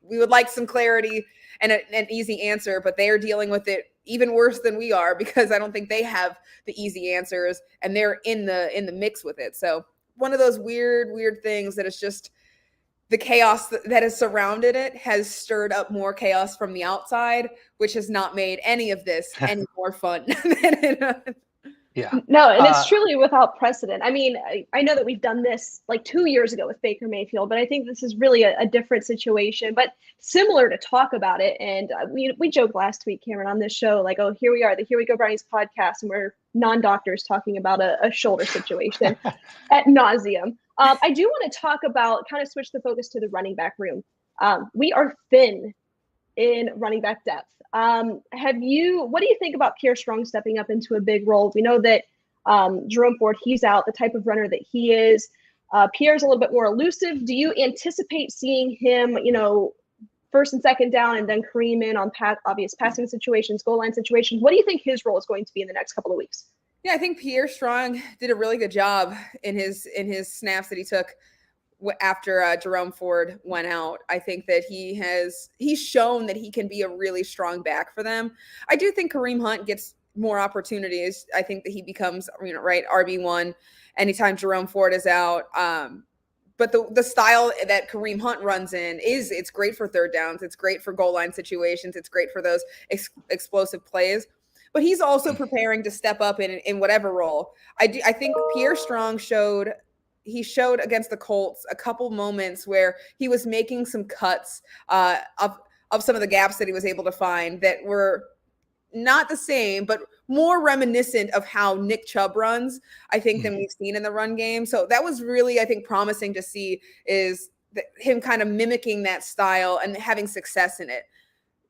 we would like some clarity and an easy answer, but they are dealing with it even worse than we are, because I don't think they have the easy answers, and they're in the mix with it. So one of those weird things that is just the chaos that has surrounded it has stirred up more chaos from the outside, which has not made any of this any more fun than Yeah. No, and it's truly without precedent. I mean, I know that we've done this like 2 years ago with Baker Mayfield, but I think this is really a different situation, but similar to talk about it. And we joked last week, Cameron, on this show, like, oh, here we are, the Here We Go Brownies podcast, and we're non-doctors talking about a shoulder situation at nauseum. I do want to talk about, kind of switch the focus to the running back room. We are thin in running back depth. What do you think about Pierre Strong stepping up into a big role? We know that Jerome Ford, he's out, the type of runner that he is. Pierre's a little bit more elusive. Do you anticipate seeing him, first and second down, and then Kareem in on obvious passing situations, goal line situations? What do you think his role is going to be in the next couple of weeks? Yeah, I think Pierre Strong did a really good job in his snaps that he took after Jerome Ford went out. I think that he's shown that he can be a really strong back for them. I do think Kareem Hunt gets more opportunities. I think that he becomes, RB1 anytime Jerome Ford is out. But the style that Kareem Hunt runs in it's great for third downs. It's great for goal line situations. It's great for those explosive plays. But he's also preparing to step up in whatever role. I think Pierre Strong showed against the Colts a couple moments where he was making some cuts of some of the gaps that he was able to find that were not the same, but more reminiscent of how Nick Chubb runs, I think, than we've seen in the run game. So that was really, I think, promising to see, is him kind of mimicking that style and having success in it.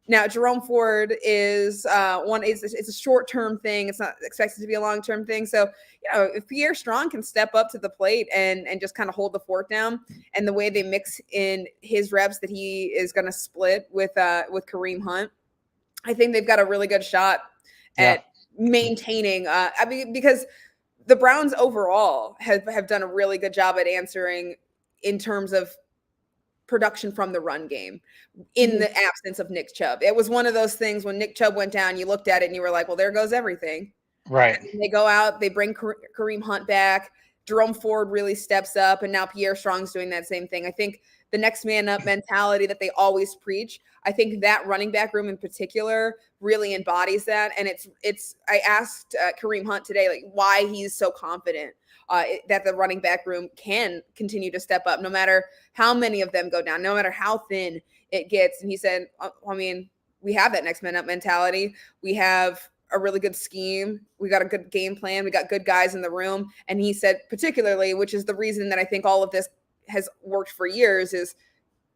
Now, Jerome Ford is it's a short-term thing. It's not expected to be a long-term thing. So, if Pierre Strong can step up to the plate and just kind of hold the fort down, and the way they mix in his reps that he is going to split with Kareem Hunt, I think they've got a really good shot at maintaining. Because the Browns overall have done a really good job at answering in terms of production from the run game in the absence of Nick Chubb. It was one of those things when Nick Chubb went down, you looked at it and you were like, well, there goes everything. Right. And they go out, they bring Kareem Hunt back. Jerome Ford really steps up, and now Pierre Strong's doing that same thing. I think the next man up mentality that they always preach, I think that running back room in particular really embodies that. And I asked Kareem Hunt today, like, why he's so confident that the running back room can continue to step up no matter how many of them go down, no matter how thin it gets. And he said, we have that next man up mentality. We have a really good scheme. We got a good game plan. We got good guys in the room. And he said, particularly, which is the reason that I think all of this has worked for years, is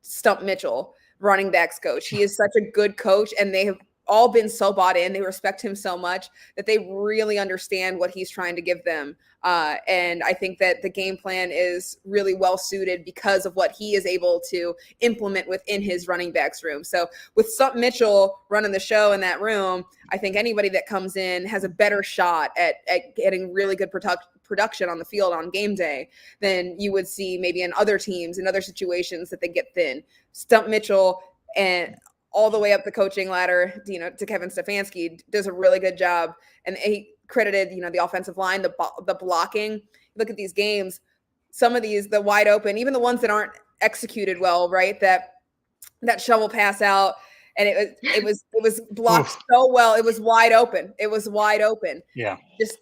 Stump Mitchell, running backs coach. He is such a good coach, and they have all been so bought in. They respect him so much that they really understand what he's trying to give them. And I think that the game plan is really well suited because of what he is able to implement within his running backs room. So with Stump Mitchell running the show in that room, I think anybody that comes in has a better shot at getting really good production on the field on game day than you would see maybe in other teams, in other situations that they get thin. Stump Mitchell and all the way up the coaching ladder, to Kevin Stefanski, does a really good job. And he credited, the offensive line, the blocking. Look at these games, some of these, the wide open, even the ones that aren't executed well, right? That shovel pass out, and it was blocked so well. It was wide open. Yeah.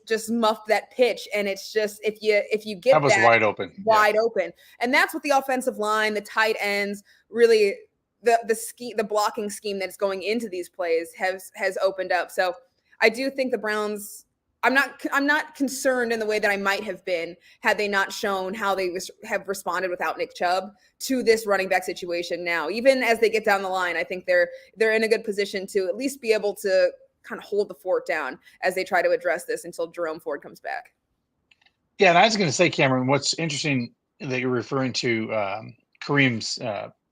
Just muffed that pitch. And it's just, if you get that was wide open. And that's what the offensive line, the tight ends, really the blocking scheme that's going into these plays has opened up. So I do think the Browns, I'm not concerned in the way that I might have been had they not shown how they have responded without Nick Chubb to this running back situation now. Even as they get down the line, I think they're in a good position to at least be able to kind of hold the fort down as they try to address this until Jerome Ford comes back. Yeah, and I was going to say, Cameron, what's interesting that you're referring to Kareem's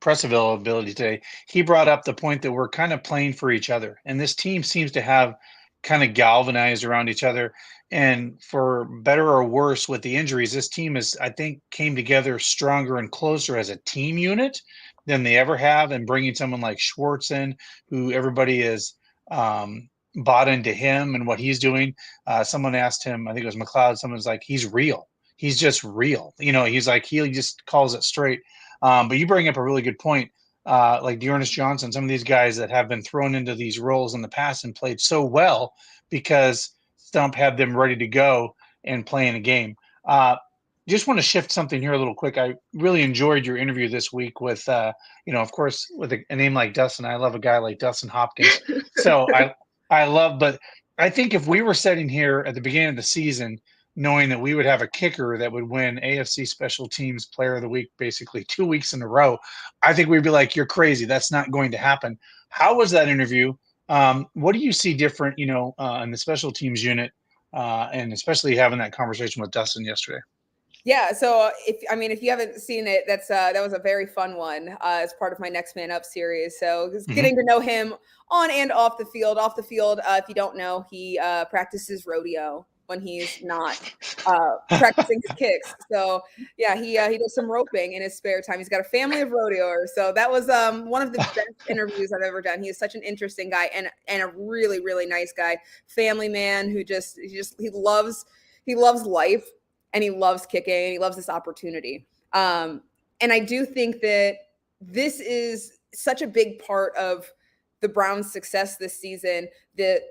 press availability today. He brought up the point that we're kind of playing for each other, and this team seems to have kind of galvanized around each other. And for better or worse with the injuries, this team I think, came together stronger and closer as a team unit than they ever have. And bringing someone like Schwartz in, who everybody is bought into him and what he's doing. Someone asked him, I think it was McLeod, someone's like, he's real. He's just real. He's like, he just calls it straight. But you bring up a really good point. Like Dearness Johnson, some of these guys that have been thrown into these roles in the past and played so well because Stump had them ready to go and play in a game. Just want to shift something here a little quick. I really enjoyed your interview this week with, of course, with a name like Dustin. I love a guy like Dustin Hopkins. So but I think if we were sitting here at the beginning of the season, knowing that we would have a kicker that would win AFC Special Teams Player of the Week basically 2 weeks in a row, I think we'd be like, you're crazy. That's not going to happen. How was that interview? What do you see different, in the special teams unit, and especially having that conversation with Dustin yesterday? Yeah. So if you haven't seen it, that was a very fun one as part of my Next Man Up series. So getting to know him on and off the field. Off the field, if you don't know, he practices rodeo when he's not practicing his kicks. So yeah, he does some roping in his spare time. He's got a family of rodeoers. So that was one of the best interviews I've ever done. He is such an interesting guy and a really, really nice guy, family man who he loves life, and he loves kicking, and he loves this opportunity. And I do think that this is such a big part of the Browns' success this season, the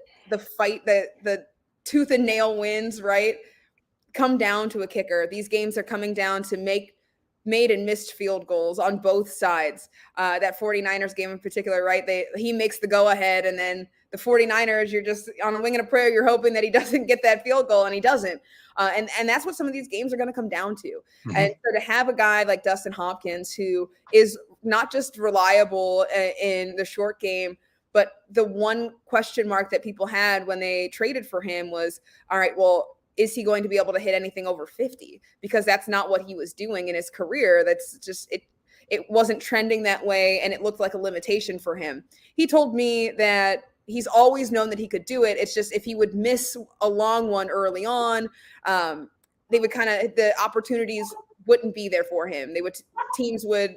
fight, the tooth and nail wins, right, come down to a kicker. These games are coming down to made and missed field goals on both sides. That 49ers game in particular, right, he makes the go-ahead, and then the 49ers, you're just on a wing and a prayer, you're hoping that he doesn't get that field goal, and he doesn't. And that's what some of these games are going to come down to. Mm-hmm. And so to have a guy like Dustin Hopkins, who is not just reliable in the short game, But the one question mark that people had when they traded for him was, all right, well, is he going to be able to hit anything over 50? Because that's not what he was doing in his career. That's just, it wasn't trending that way, and it looked like a limitation for him. He told me that he's always known that he could do it. It's just if he would miss a long one early on, they would the opportunities wouldn't be there for him. Teams would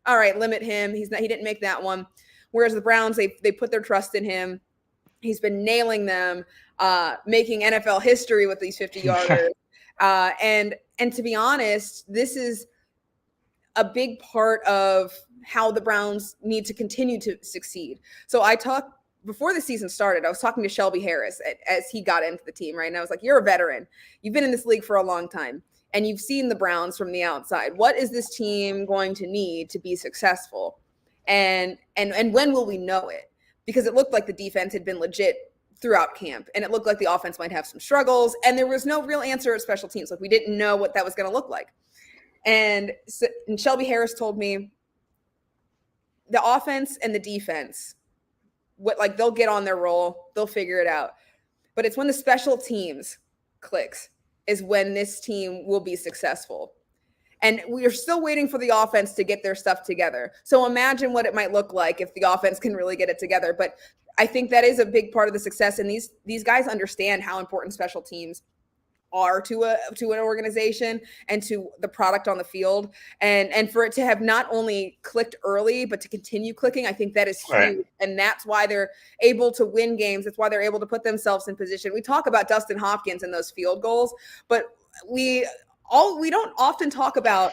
all right, limit him. He didn't make that one. Whereas the Browns, they put their trust in him. He's been nailing them, making NFL history with these 50-yarders. And to be honest, this is a big part of how the Browns need to continue to succeed. So before the season started, I was talking to Shelby Harris as he got into the team, right? And I was like, you're a veteran. You've been in this league for a long time, and you've seen the Browns from the outside. What is this team going to need to be successful? And when will we know it? Because it looked like the defense had been legit throughout camp, and it looked like the offense might have some struggles, and there was no real answer at special teams. Like, we didn't know what that was going to look like. And Shelby Harris told me the offense and the defense, they'll get on their roll, they'll figure it out. But it's when the special teams clicks is when this team will be successful. And we are still waiting for the offense to get their stuff together. So imagine what it might look like if the offense can really get it together. But I think that is a big part of the success. And these guys understand how important special teams are to an organization and to the product on the field. And for it to have not only clicked early, but to continue clicking, I think that is huge. Right. And that's why they're able to win games. That's why they're able to put themselves in position. We talk about Dustin Hopkins and those field goals, but we don't often talk about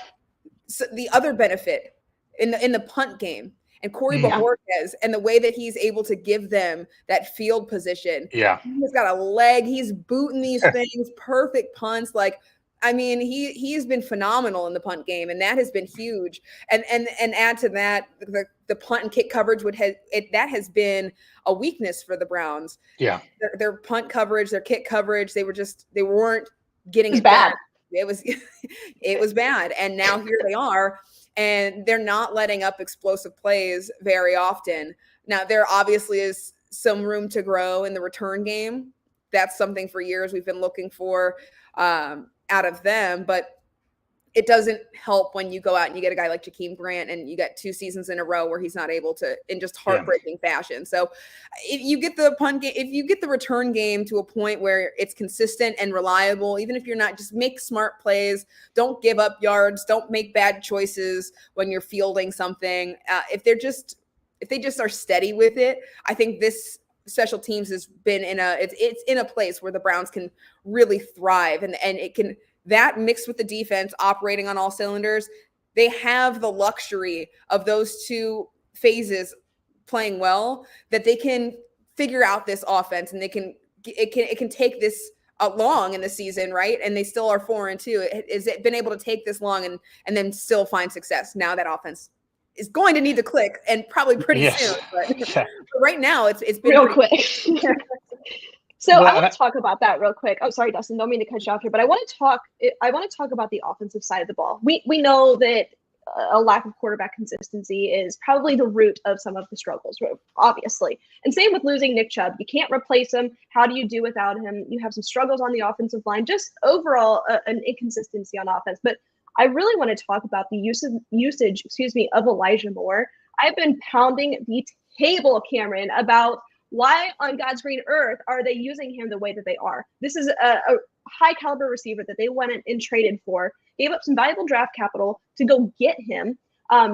the other benefit in the punt game and Corey Bojorquez and the way that he's able to give them that field position. Yeah. He's got a leg. He's booting these things, perfect punts. He's been phenomenal in the punt game, and that has been huge. And add to that, the punt and kick coverage that has been a weakness for the Browns. Yeah. Their punt coverage, their kick coverage, they weren't getting it bad. done. It was bad. And now here they are, and they're not letting up explosive plays very often. Now, there obviously is some room to grow in the return game. That's something for years we've been looking for out of them, but it doesn't help when you go out and you get a guy like Jakeem Grant and you get 2 seasons in a row where he's not able to, in just heartbreaking fashion. So if you get the punt game, if you get the return game to a point where it's consistent and reliable, even if you're not, just make smart plays, don't give up yards, don't make bad choices when you're fielding something. If they just are steady with it, I think this special teams has been it's in a place where the Browns can really thrive, and it can. That mixed with the defense operating on all cylinders, they have the luxury of those 2 phases playing well, that they can figure out this offense, and it can take this long in the season, right? And they still are 4-2. Is it been able to take this long and then still find success? Now that offense is going to need to click, and probably pretty soon. But right now, it's been real quick. So I want to talk about that real quick. Oh, sorry, Dustin, don't mean to cut you off here, but I want to talk about the offensive side of the ball. We know that a lack of quarterback consistency is probably the root of some of the struggles, obviously. And same with losing Nick Chubb. You can't replace him. How do you do without him? You have some struggles on the offensive line, just overall an inconsistency on offense. But I really want to talk about the usage of Elijah Moore. I've been pounding the table, Cameron, about why on God's green earth are they using him the way that they are? This is a high caliber receiver that they went and traded for, gave up some valuable draft capital to go get him.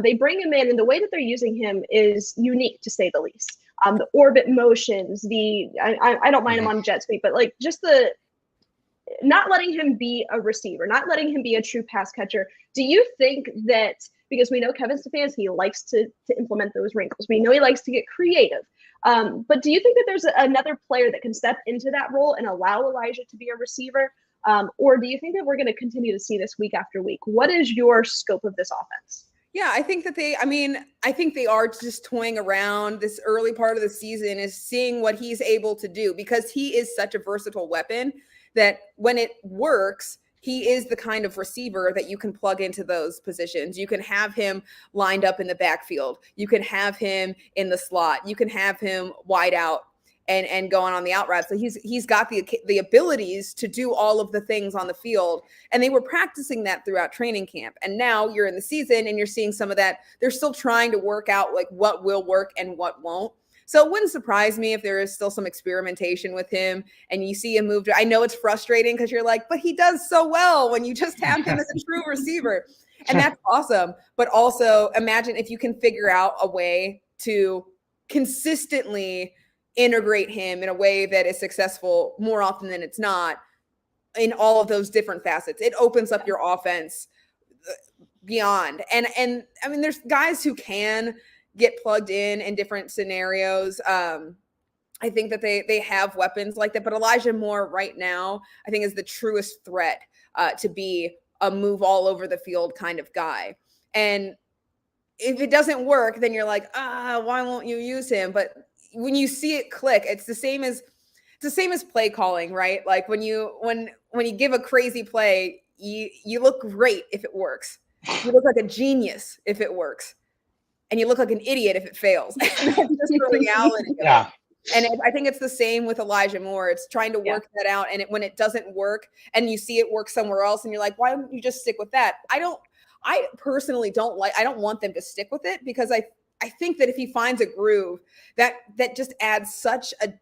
They bring him in, and the way that they're using him is unique, to say the least. The orbit motions, I don't mind him on jet sweep, but just the not letting him be a receiver, not letting him be a true pass catcher. Do you think that, because we know Kevin Stefanski likes to implement those wrinkles, we know he likes to get creative, but do you think that there's another player that can step into that role and allow Elijah to be a receiver? Or do you think that we're going to continue to see this week after week? What is your scope of this offense? Yeah, I think they are just toying around. This early part of the season is seeing what he's able to do, because he is such a versatile weapon that when it works, he is the kind of receiver that you can plug into those positions. You can have him lined up in the backfield. You can have him in the slot. You can have him wide out and going on the out route. So he's got the abilities to do all of the things on the field. And they were practicing that throughout training camp. And now you're in the season and you're seeing some of that. They're still trying to work out like what will work and what won't. So it wouldn't surprise me if there is still some experimentation with him and you see him move. I know it's frustrating because you're like, but he does so well when you just have him as a true receiver. And that's awesome. But also imagine if you can figure out a way to consistently integrate him in a way that is successful more often than it's not in all of those different facets. It opens up your offense beyond. And I mean, there's guys who can get plugged in different scenarios. I think that they have weapons like that, but Elijah Moore right now, I think is the truest threat to be a move all over the field kind of guy. And if it doesn't work, then you're like, why won't you use him? But when you see it click, it's the same as play calling, right? Like when you give a crazy play, you look great if it works. You look like a genius if it works. And you look like an idiot if it fails. That's just the reality. Yeah. And I think it's the same with Elijah Moore. It's trying to work that out. And when it doesn't work and you see it work somewhere else and you're like, why don't you just stick with that? I personally don't want them to stick with it because I think that if he finds a groove that just adds such a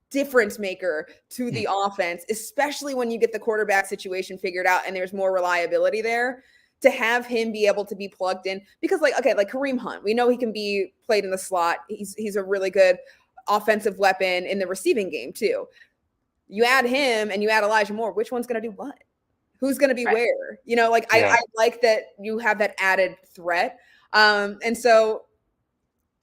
difference maker to the offense, especially when you get the quarterback situation figured out and there's more reliability there, to have him be able to be plugged in. Because like Kareem Hunt, we know he can be played in the slot. He's a really good offensive weapon in the receiving game too. You add him and you add Elijah Moore, which one's going to do what? Who's going to be where? You know, like I like that you have that added threat. And so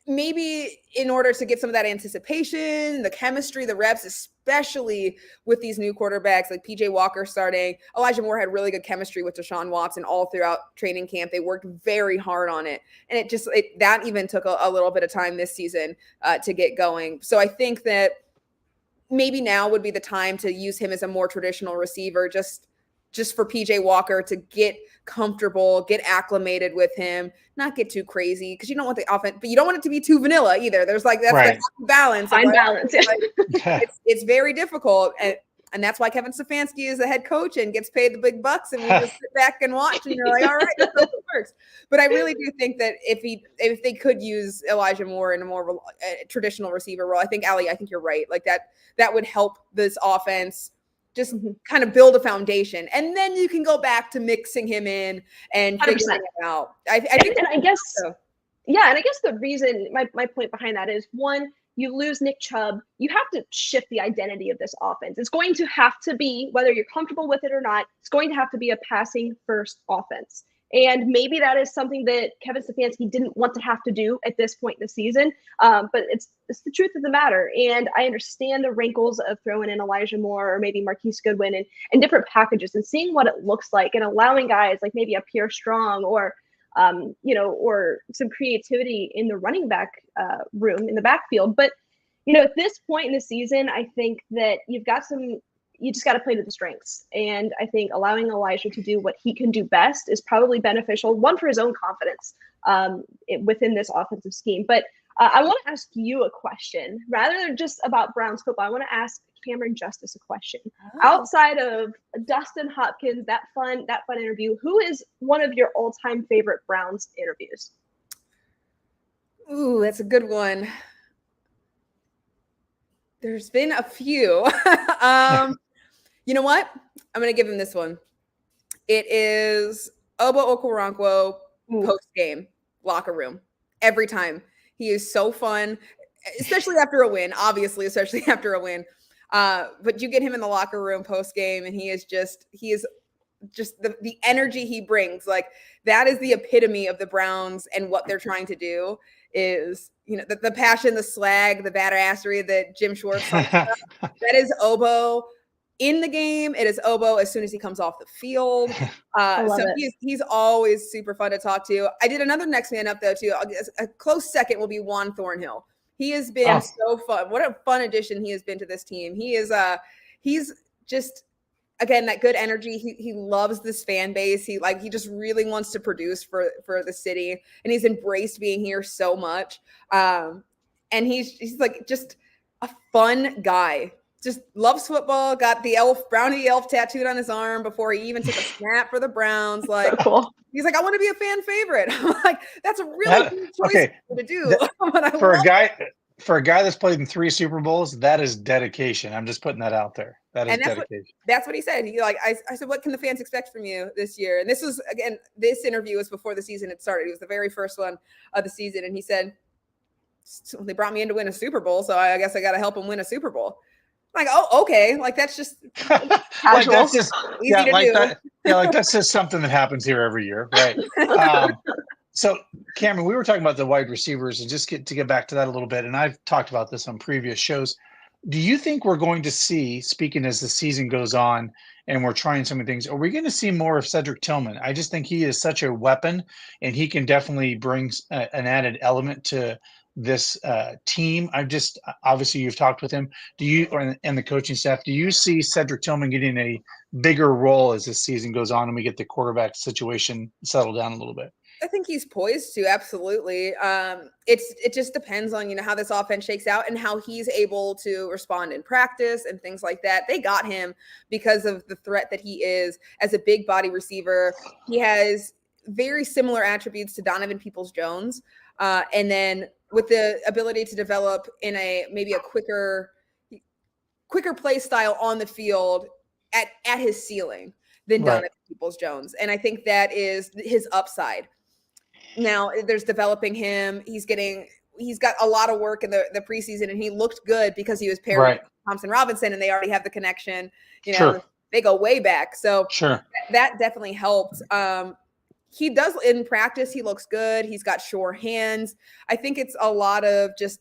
maybe in order to get some of that anticipation, the chemistry, the reps, especially with these new quarterbacks like PJ Walker starting, Elijah Moore had really good chemistry with Deshaun Watson all throughout training camp. They worked very hard on it. And that even took a little bit of time this season to get going. So I think that maybe now would be the time to use him as a more traditional receiver, just for PJ Walker to get comfortable, get acclimated with him, not get too crazy because you don't want the offense, but you don't want it to be too vanilla either. There's like that's right. the balance. Fine balance. Like, it's very difficult, and that's why Kevin Stefanski is the head coach and gets paid the big bucks, and we just sit back and watch, and you're like, all right, that's how it works. But I really do think that if they could use Elijah Moore in a more traditional receiver role, I think Allie, I think you're right. Like that would help this offense just kind of build a foundation. And then you can go back to mixing him in and 100%. Figuring it out. I think and I guess, so. Yeah. And I guess the reason, my point behind that is, one, you lose Nick Chubb, you have to shift the identity of this offense. It's going to have to be, whether you're comfortable with it or not, it's going to have to be a passing first offense. And maybe that is something that Kevin Stefanski didn't want to have to do at this point in the season. But it's the truth of the matter. And I understand the wrinkles of throwing in Elijah Moore or maybe Marquise Goodwin and different packages and seeing what it looks like and allowing guys like maybe a Pierre Strong or some creativity in the running back room in the backfield. But, at this point in the season, I think that you just got to play to the strengths. And I think allowing Elijah to do what he can do best is probably beneficial, one, for his own confidence within this offensive scheme. But I want to ask you a question rather than just about Browns football. I want to ask Cameron Justice a question. Outside of Dustin Hopkins, that fun interview, who is one of your all-time favorite Browns interviews? Ooh, that's a good one. There's been a few. You know what? I'm going to give him this one. It is Obo Okoronkwo post-game locker room. Every time. He is so fun, especially after a win, obviously, especially after a win. But you get him in the locker room post-game, and he is just the energy he brings. Like, that is the epitome of the Browns and what they're trying to do is, the passion, the swag, the badassery that Jim Schwartz talks about. That is Obo in the game. It is Obo as soon as he comes off the field. So he's always super fun to talk to. I did another next man up though too. A close second will be Juan Thornhill. He has been so fun. What a fun addition he has been to this team. He is he's just again, that good energy. He loves this fan base. He just really wants to produce for the city, and he's embraced being here so much. And he's like just a fun guy. Just loves football. Got the Brownie elf tattooed on his arm before he even took a snap for the Browns. Like, Cool. he's like, I want to be a fan favorite. I'm like, that's a really good choice to do. For a guy that's played in 3 Super Bowls, that is dedication. I'm just putting that out there. That is dedication. That's what he said. I said, what can the fans expect from you this year? And this was, again, this interview was before the season had started. It was the very first one of the season. And he said, they brought me in to win a Super Bowl, so I guess I got to help them win a Super Bowl. Like, oh, okay. Like, that's just Casual. That's just easy to do. Like that's just something that happens here every year, right? So, Camryn, we were talking about the wide receivers, and just to get back to that a little bit, and I've talked about this on previous shows. Do you think we're going to see, speaking as the season goes on and we're trying some of the things, are we going to see more of Cedric Tillman? I just think he is such a weapon, and he can definitely bring an added element to this team. Obviously you've talked with him. And the coaching staff, do you see Cedric Tillman getting a bigger role as this season goes on and we get the quarterback situation settled down a little bit? I think he's poised to, absolutely. It just depends on, how this offense shakes out and how he's able to respond in practice and things like that. They got him because of the threat that he is as a big body receiver. He has very similar attributes to Donovan Peoples-Jones. And then with the ability to develop in maybe a quicker play style on the field at his ceiling than Donovan Peoples-Jones. And I think that is his upside. Now there's developing him. He's got a lot of work in the preseason, and he looked good because he was paired with Thompson Robinson, and they already have the connection. They go way back. So that definitely helped. He does in practice. He looks good. He's got sure hands. I think it's a lot of just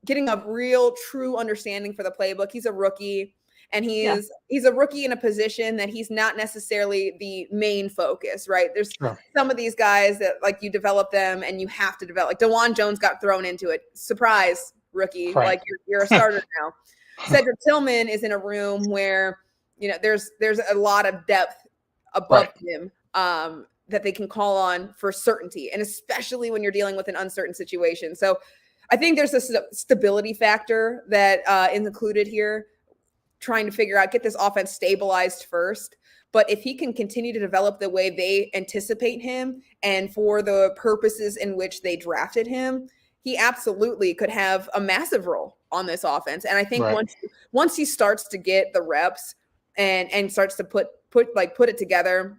getting a real true understanding for the playbook. He's a rookie. And he's a rookie in a position that he's not necessarily the main focus, right? There's some of these guys that like you develop them and you have to develop. Like DeJuan Jones got thrown into it. Surprise, rookie. Right. Like you're a starter now. Cedric Tillman is in a room where, there's a lot of depth above him that they can call on for certainty. And especially when you're dealing with an uncertain situation. So I think there's a stability factor that is included here, trying to figure out, get this offense stabilized first. But if he can continue to develop the way they anticipate him and for the purposes in which they drafted him, he absolutely could have a massive role on this offense. And I think once he starts to get the reps and starts to put it together,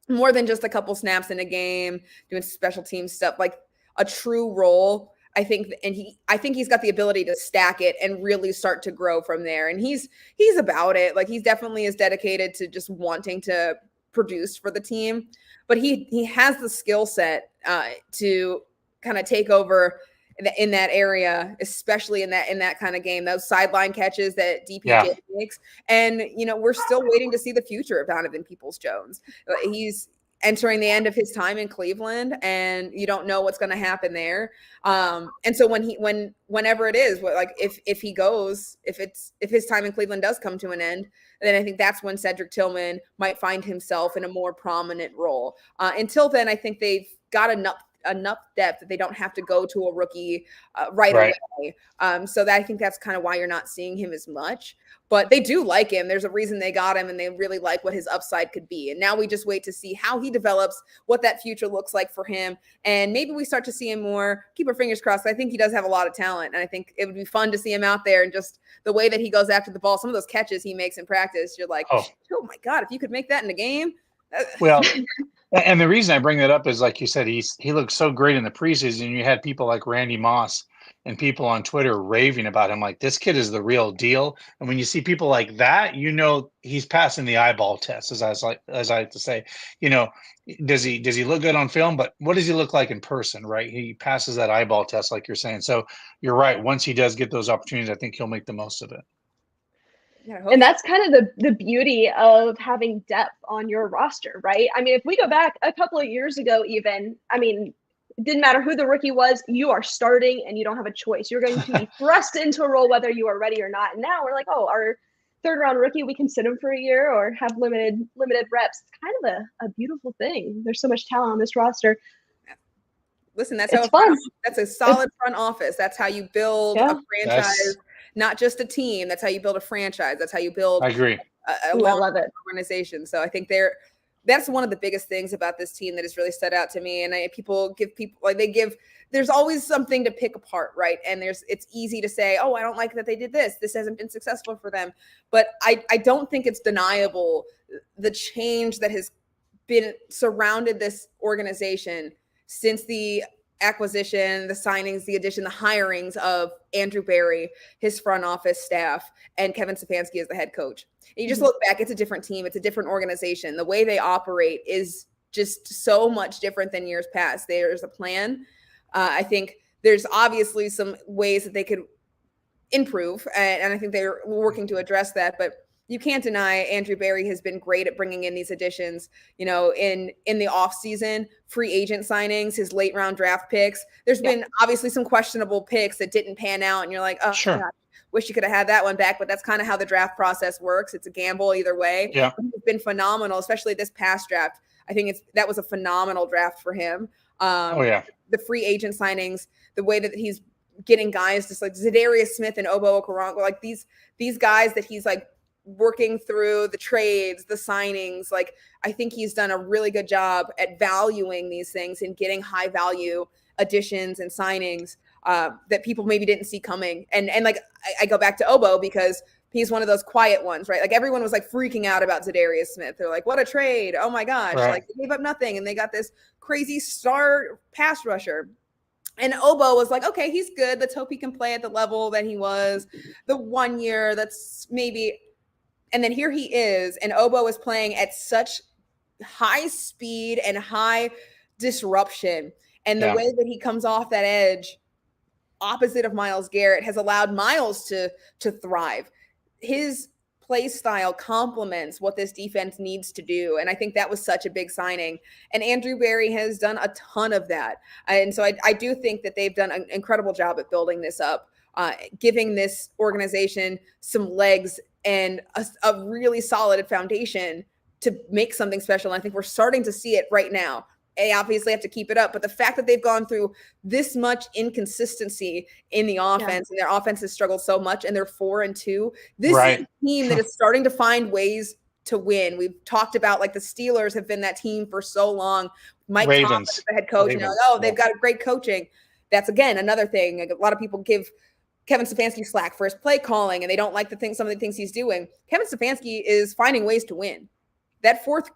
more than just a couple snaps in a game, doing special team stuff, like a true role, I think he's got the ability to stack it and really start to grow from there. And he's about it. Like he definitely is dedicated to just wanting to produce for the team, but he has the skill set to kind of take over in that area, especially in that kind of game, those sideline catches that DPJ makes. And, we're still waiting to see the future of Donovan Peoples-Jones. He's entering the end of his time in Cleveland, and you don't know what's going to happen there. And so whenever it is, like if he goes, if his time in Cleveland does come to an end, then I think that's when Cedric Tillman might find himself in a more prominent role. Until then, I think they've got enough depth that they don't have to go to a rookie right away. So I think that's kind of why you're not seeing him as much. But they do like him. There's a reason they got him, and they really like what his upside could be. And now we just wait to see how he develops, what that future looks like for him. And maybe we start to see him more. Keep our fingers crossed. I think he does have a lot of talent. And I think it would be fun to see him out there, and just the way that he goes after the ball, some of those catches he makes in practice, you're like, oh my God, if you could make that in a game. Well, and the reason I bring that up is, like you said, he looked so great in the preseason. You had people like Randy Moss and people on Twitter raving about him, like, this kid is the real deal. And when you see people like that, he's passing the eyeball test, as I like to say. Does he look good on film? But what does he look like in person, right? He passes that eyeball test, like you're saying. So you're right. Once he does get those opportunities, I think he'll make the most of it. And that's kind of the beauty of having depth on your roster, right? I mean, if we go back a couple of years ago, even, it didn't matter who the rookie was, you are starting and you don't have a choice. You're going to be thrust into a role whether you are ready or not. And now we're like, third-round rookie, we can sit him for a year or have limited reps. It's kind of a beautiful thing. There's so much talent on this roster. Listen, that's It's how fun. That's a solid front office. That's how you build a franchise, not just a team. That's how you build a franchise. That's how you build. I agree. I love it. Organization. So I think that's one of the biggest things about this team that has really stood out to me. And there's always something to pick apart, right? And it's easy to say, oh, I don't like that they did this. This hasn't been successful for them. But I don't think it's deniable the change that has been surrounded this organization since the acquisition, the signings, the addition, the hirings of Andrew Berry, his front office staff, and Kevin Stefanski as the head coach. And you just look back, it's a different team. It's a different organization. The way they operate is just so much different than years past. There's a plan. I think there's obviously some ways that they could improve, and I think they're working to address that. But you can't deny Andrew Berry has been great at bringing in these additions, in the offseason, free agent signings, his late round draft picks. There's been obviously some questionable picks that didn't pan out. And you're like, oh, sure. God, wish you could have had that one back. But that's kind of how the draft process works. It's a gamble either way. Yeah. It's been phenomenal, especially this past draft. I think that was a phenomenal draft for him. The free agent signings, the way that he's getting guys just like Zadarius Smith and Obo Okoronkwo, like these guys that he's like working through the trades, the signings. Like, I think he's done a really good job at valuing these things and getting high value additions and signings that people maybe didn't see coming. And like, I go back to Obo because he's one of those quiet ones, right? Like everyone was like freaking out about Zadarius Smith. They're like, what a trade. Oh my gosh. Right. Like they gave up nothing and they got this crazy star pass rusher. And Obo was like, okay, he's good. Let's hope he can play at the level that he was the 1 year. That's maybe. And then here he is. And Obo is playing at such high speed and high disruption. And the way that he comes off that edge opposite of Myles Garrett has allowed Myles to thrive. His play style complements what this defense needs to do. And I think that was such a big signing. And Andrew Berry has done a ton of that. And so I do think that they've done an incredible job at building this up, giving this organization some legs and a really solid foundation to make something special. And I think we're starting to see it right now. They obviously have to keep it up, but the fact that they've gone through this much inconsistency in the offense and their offense has struggled so much and they're 4-2, this is a team that is starting to find ways to win. We've talked about like the Steelers have been that team for so long. Mike Tomlin is the head coach. They've got great coaching. That's again, another thing. Like, a lot of people give Kevin Stefanski slack for his play calling and they don't like some of the things he's doing. Kevin Stefanski is finding ways to win. That fourth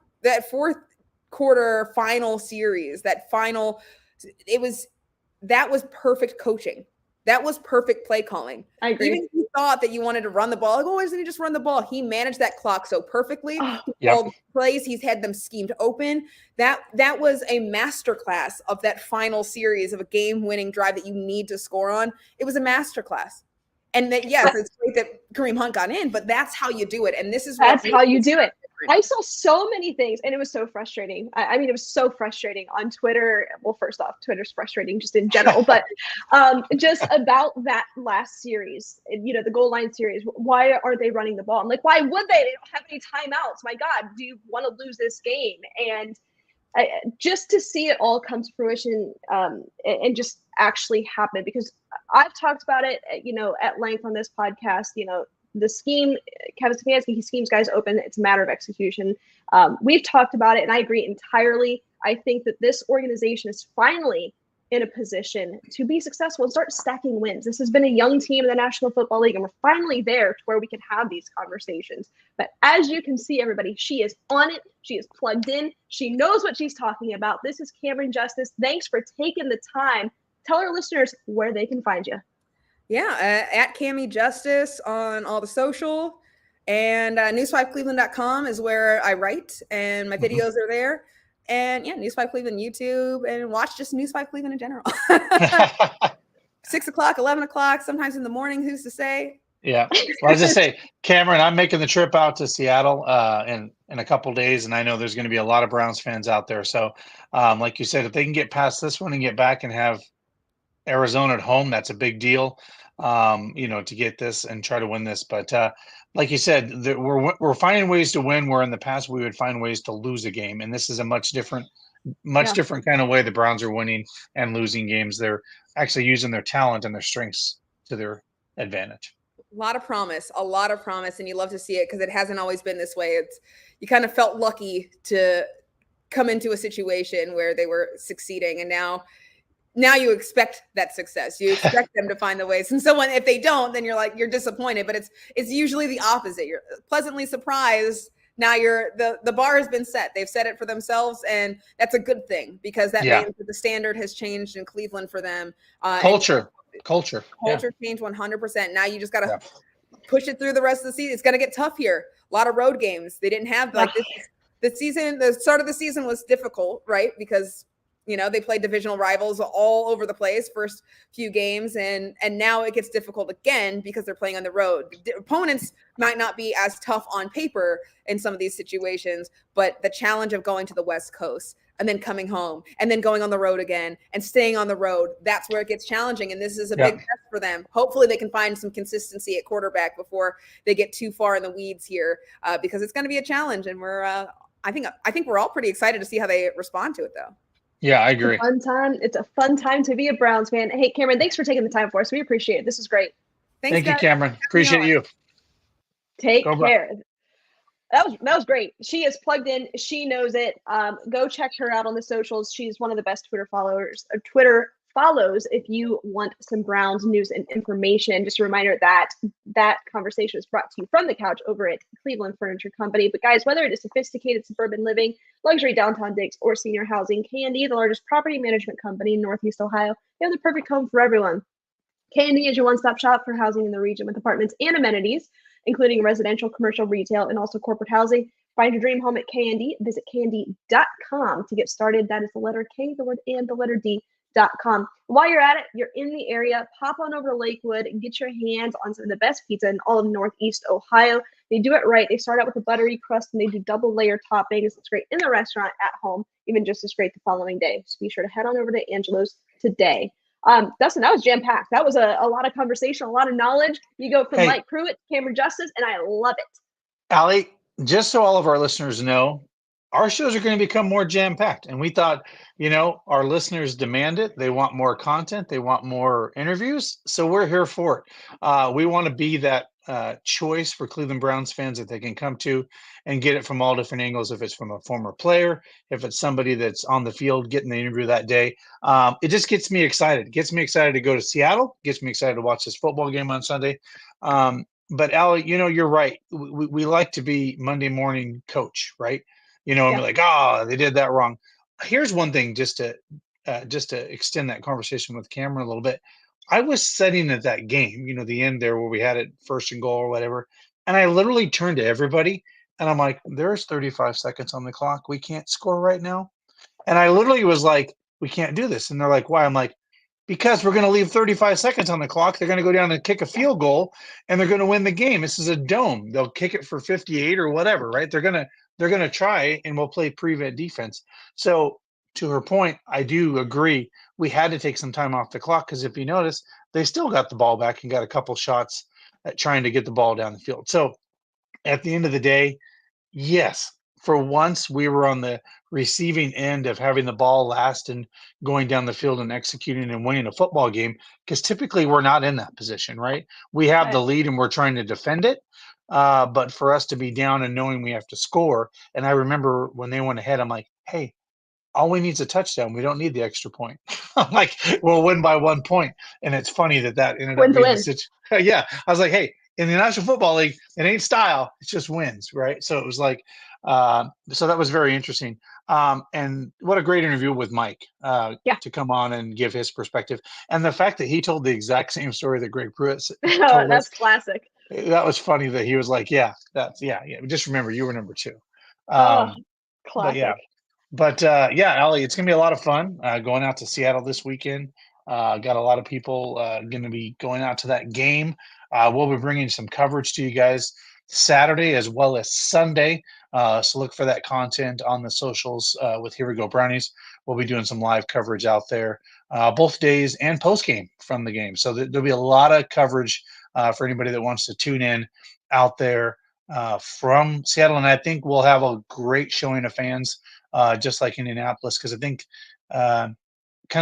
quarter final series, that was perfect coaching. That was perfect play calling. I agree. Even if you thought that you wanted to run the ball, like, oh, why doesn't he just run the ball? He managed that clock so perfectly. All the plays, he's had them schemed open. That was a masterclass of that final series of a game-winning drive that you need to score on. It was a masterclass. And that, yes, it's great that Kareem Hunt got in, but that's how you do it. And that's how you do it. I saw so many things and it was so frustrating. I mean, it was so frustrating on Twitter. Well, first off, Twitter's frustrating just in general, but just about that last series, the goal line series. Why aren't they running the ball? I'm like, why would they? They don't have any timeouts. My God, do you want to lose this game? And just to see it all come to fruition and just actually happen, because I've talked about it, at length on this podcast, the scheme, Kevin Stefanski, he schemes guys open. It's a matter of execution. We've talked about it, and I agree entirely. I think that this organization is finally in a position to be successful and start stacking wins. This has been a young team in the National Football League, and we're finally there to where we can have these conversations. But as you can see, everybody, she is on it. She is plugged in. She knows what she's talking about. This is Camryn Justice. Thanks for taking the time. Tell our listeners where they can find you. Yeah, at Cammy Justice on all the social, and news5cleveland.com is where I write, and my videos are there. And yeah, News 5 Cleveland YouTube, and watch just News 5 Cleveland in general. 6 o'clock, 11 o'clock, sometimes in the morning, who's to say? Yeah. Well, I was just say, Camryn, I'm making the trip out to Seattle in a couple of days, and I know there's going to be a lot of Browns fans out there. So, like you said, if they can get past this one and get back and have Arizona at home, that's a big deal. to get this and try to win this. But like you said, we're finding ways to win, where in the past we would find ways to lose a game. And this is a much different kind of way the Browns are winning and losing games. They're actually using their talent and their strengths to their advantage. A lot of promise, and you love to see it because it hasn't always been this way. You kind of felt lucky to come into a situation where they were succeeding, and now you expect that success. You expect them to find the ways. And so if they don't, then you're disappointed, but it's usually the opposite. You're pleasantly surprised. Now the bar has been set. They've set it for themselves, and that's a good thing because that means that the standard has changed in Cleveland for them. Culture change 100%. Now you just got to push it through the rest of the season. It's going to get tough here. A lot of road games. They didn't have this season. The start of the season was difficult, right? Because they played divisional rivals all over the place first few games, and now it gets difficult again because they're playing on the road. The opponents might not be as tough on paper in some of these situations, but the challenge of going to the West Coast and then coming home and then going on the road again and staying on the road, that's where it gets challenging. And this is a big test for them. Hopefully they can find some consistency at quarterback before they get too far in the weeds here, because it's going to be a challenge. And I think we're all pretty excited to see how they respond to it, though. Yeah, I agree. It's a fun time to be a Browns fan. Hey, Camryn, thanks for taking the time for us. We appreciate it. This is great. Thank you, Camryn. Appreciate you. Take care. That was great. She is plugged in. She knows it. Go check her out on the socials. She's one of the best Twitter follows if you want some Browns news and information. Just a reminder that conversation was brought to you from the couch over at Cleveland Furniture Company. But guys, whether it is sophisticated suburban living, luxury downtown digs, or senior housing, K&D, the largest property management company in Northeast Ohio, they have the perfect home for everyone. K&D is your one-stop shop for housing in the region with apartments and amenities, including residential, commercial, retail, and also corporate housing. Find your dream home at K&D. Visit knd.com to get started. That is the letter K, the word and the letter D.com. While you're at it, you're in the area, pop on over to Lakewood and get your hands on some of the best pizza in all of Northeast Ohio. They do it right. They start out with a buttery crust and they do double layer toppings. It's great in the restaurant, at home, even just as great the following day. So be sure to head on over to Angelo's today. Dustin, that was jam-packed. That was a lot of conversation, a lot of knowledge. You go from Mike Pruitt to Camryn Justice, and I love it. Allie, just so all of our listeners know, our shows are going to become more jam-packed. And we thought, our listeners demand it. They want more content. They want more interviews. So we're here for it. We want to be that choice for Cleveland Browns fans that they can come to and get it from all different angles. If it's from a former player, if it's somebody that's on the field getting the interview that day, it just gets me excited. It gets me excited to go to Seattle. It gets me excited to watch this football game on Sunday. But Allie, you're right. We like to be Monday morning coach, right? And we're like, they did that wrong. Here's one thing, just to extend that conversation with Camryn a little bit. I was sitting at that game, the end there where we had it 1st and goal or whatever. And I literally turned to everybody and I'm like, there's 35 seconds on the clock. We can't score right now. And I literally was like, we can't do this. And they're like, why? I'm like, because we're going to leave 35 seconds on the clock. They're going to go down and kick a field goal and they're going to win the game. This is a dome. They'll kick it for 58 or whatever, right? They're going to try, and we'll play prevent defense. So to her point, I do agree. We had to take some time off the clock because if you notice, they still got the ball back and got a couple shots at trying to get the ball down the field. So at the end of the day, yes, for once we were on the receiving end of having the ball last and going down the field and executing and winning a football game, because typically we're not in that position, right? We have the lead and we're trying to defend it. But for us to be down and knowing we have to score, and I remember when they went ahead, I'm like, hey, all we need is a touchdown. We don't need the extra point. I'm like, we'll win by 1 point. And it's funny that ended up being the situation. Yeah. I was like, hey, in the National Football League, it ain't style. It's just wins, right? So it was like, so that was very interesting. And what a great interview with Mike to come on and give his perspective. And the fact that he told the exact same story that Greg Pruitt told that's us, classic. That was funny that he was like, yeah. Just remember, you were number 2. Classic. But Allie, it's going to be a lot of fun going out to Seattle this weekend. Got a lot of people going to be going out to that game. We'll be bringing some coverage to you guys Saturday as well as Sunday. So look for that content on the socials with Here We Go Brownies. we'll be doing some live coverage out there, both days and post game from the game. So there'll be a lot of coverage for anybody that wants to tune in out there from Seattle. And I think we'll have a great showing of fans, just like Indianapolis, because I think kind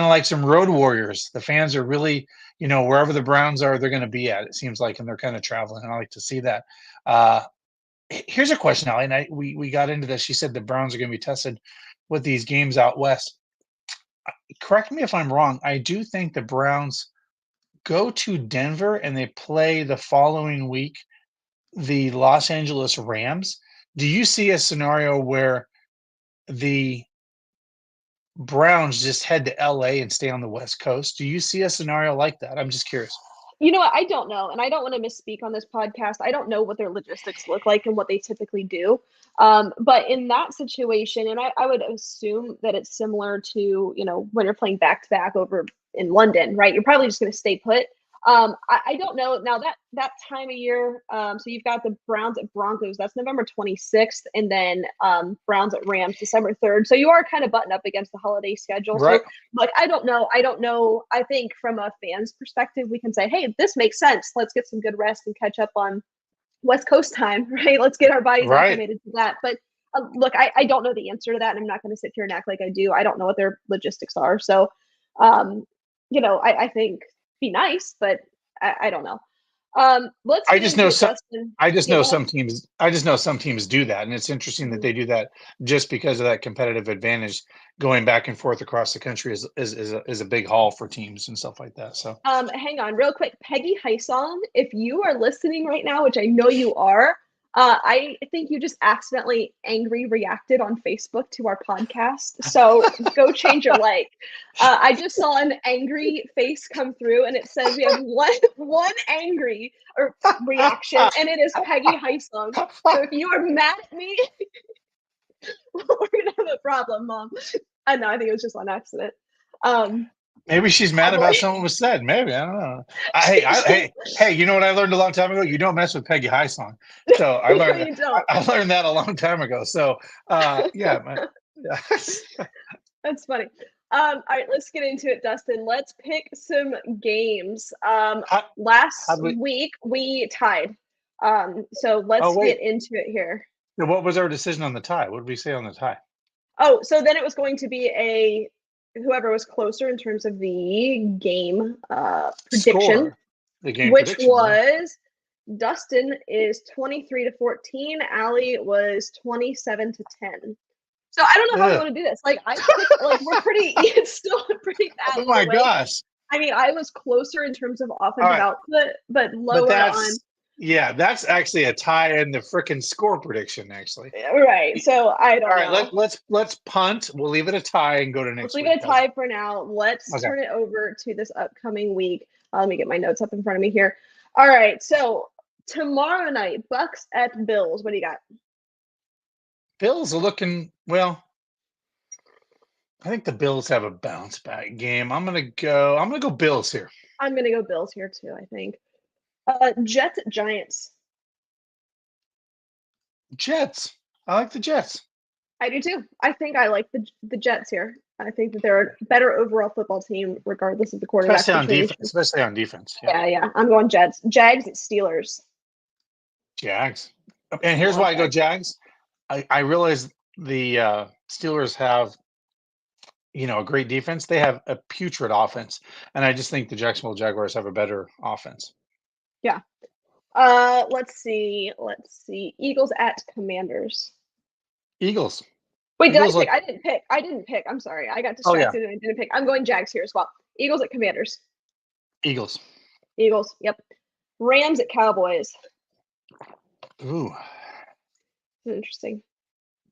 of like some road warriors. The fans are really, wherever the Browns are, they're going to be at, it seems like, and they're kind of traveling. And I like to see that. Here's a question, Ali, and we got into this. She said the Browns are going to be tested with these games out west. Correct me if I'm wrong. I do think the Browns go to Denver and they play the following week the Los Angeles Rams. Do you see a scenario where the Browns just head to LA and stay on the West Coast? Do you see a scenario like that? I'm just curious. You know what? I don't know. And I don't want to misspeak on this podcast. I don't know what their logistics look like and what they typically do. But in that situation, and I would assume that it's similar to, when you're playing back to back over in London, right? You're probably just going to stay put. I don't know. Now that time of year, so you've got the Browns at Broncos, that's November 26th, and then Browns at Rams, December 3rd. So you are kind of buttoned up against the holiday schedule. Right. So, I don't know. I think from a fan's perspective, we can say, hey, this makes sense. Let's get some good rest and catch up on West Coast time, right? Let's get our bodies acclimated to that. But look, I don't know the answer to that, and I'm not going to sit here and act like I do. I don't know what their logistics are. So, I think be nice, but I don't know. Let's. I just know some. I just know some ahead. teams. I just know some teams do that, and it's interesting that they do that just because of that competitive advantage. Going back and forth across the country is a big haul for teams and stuff like that. So, hang on, real quick, Peggy Hyson, if you are listening right now, which I know you are, I think you just accidentally angry reacted on Facebook to our podcast. So go change your like. I just saw an angry face come through, and it says we have one angry reaction, and it is Peggy Hyson. So if you are mad at me, we're gonna have a problem, Mom. I know. I think it was just on accident. maybe she's mad about something was said. Maybe, I don't know. Hey, you know what I learned a long time ago? You don't mess with Peggy Hyson. So I learned I learned that a long time ago. So yeah. That's funny. All right, let's get into it, Dustin. Let's pick some games. Last week we tied. So let's get into it here. So what was our decision on the tie? What did we say on the tie? Oh, so then it was going to be whoever was closer in terms of the game prediction. Score. The game which prediction, was right? Dustin is 23-14. Allie was 27-10. So I don't know how we want to do this. We're pretty. It's still pretty bad. Oh my gosh! I mean, I was closer in terms of offensive output, but lower on. Yeah, that's actually a tie in the frickin' score prediction, actually. Right. So I don't know. All right, let's punt. We'll leave it a tie and go to next week. Let's leave it a tie for now. Let's turn it over to this upcoming week. Let me get my notes up in front of me here. All right. So tomorrow night, Bucks at Bills. What do you got? Bills are looking well. I think the Bills have a bounce back game. I'm gonna go Bills here. I'm gonna go Bills here too, I think. Jets at Giants. Jets. I like the Jets. I do too. I think I like the Jets here. I think that they're a better overall football team, regardless of the quarterback situation. Especially on defense. Yeah. I'm going Jets. Jags at Steelers. Jags. And here's why I go Jags. I realize the Steelers have, a great defense. They have a putrid offense, and I just think the Jacksonville Jaguars have a better offense. Yeah. Let's see. Eagles at Commanders. Eagles. Wait, did I pick? I didn't pick. I'm sorry. I got distracted and I didn't pick. I'm going Jags here as well. Eagles at Commanders. Eagles. Yep. Rams at Cowboys. Ooh. Interesting.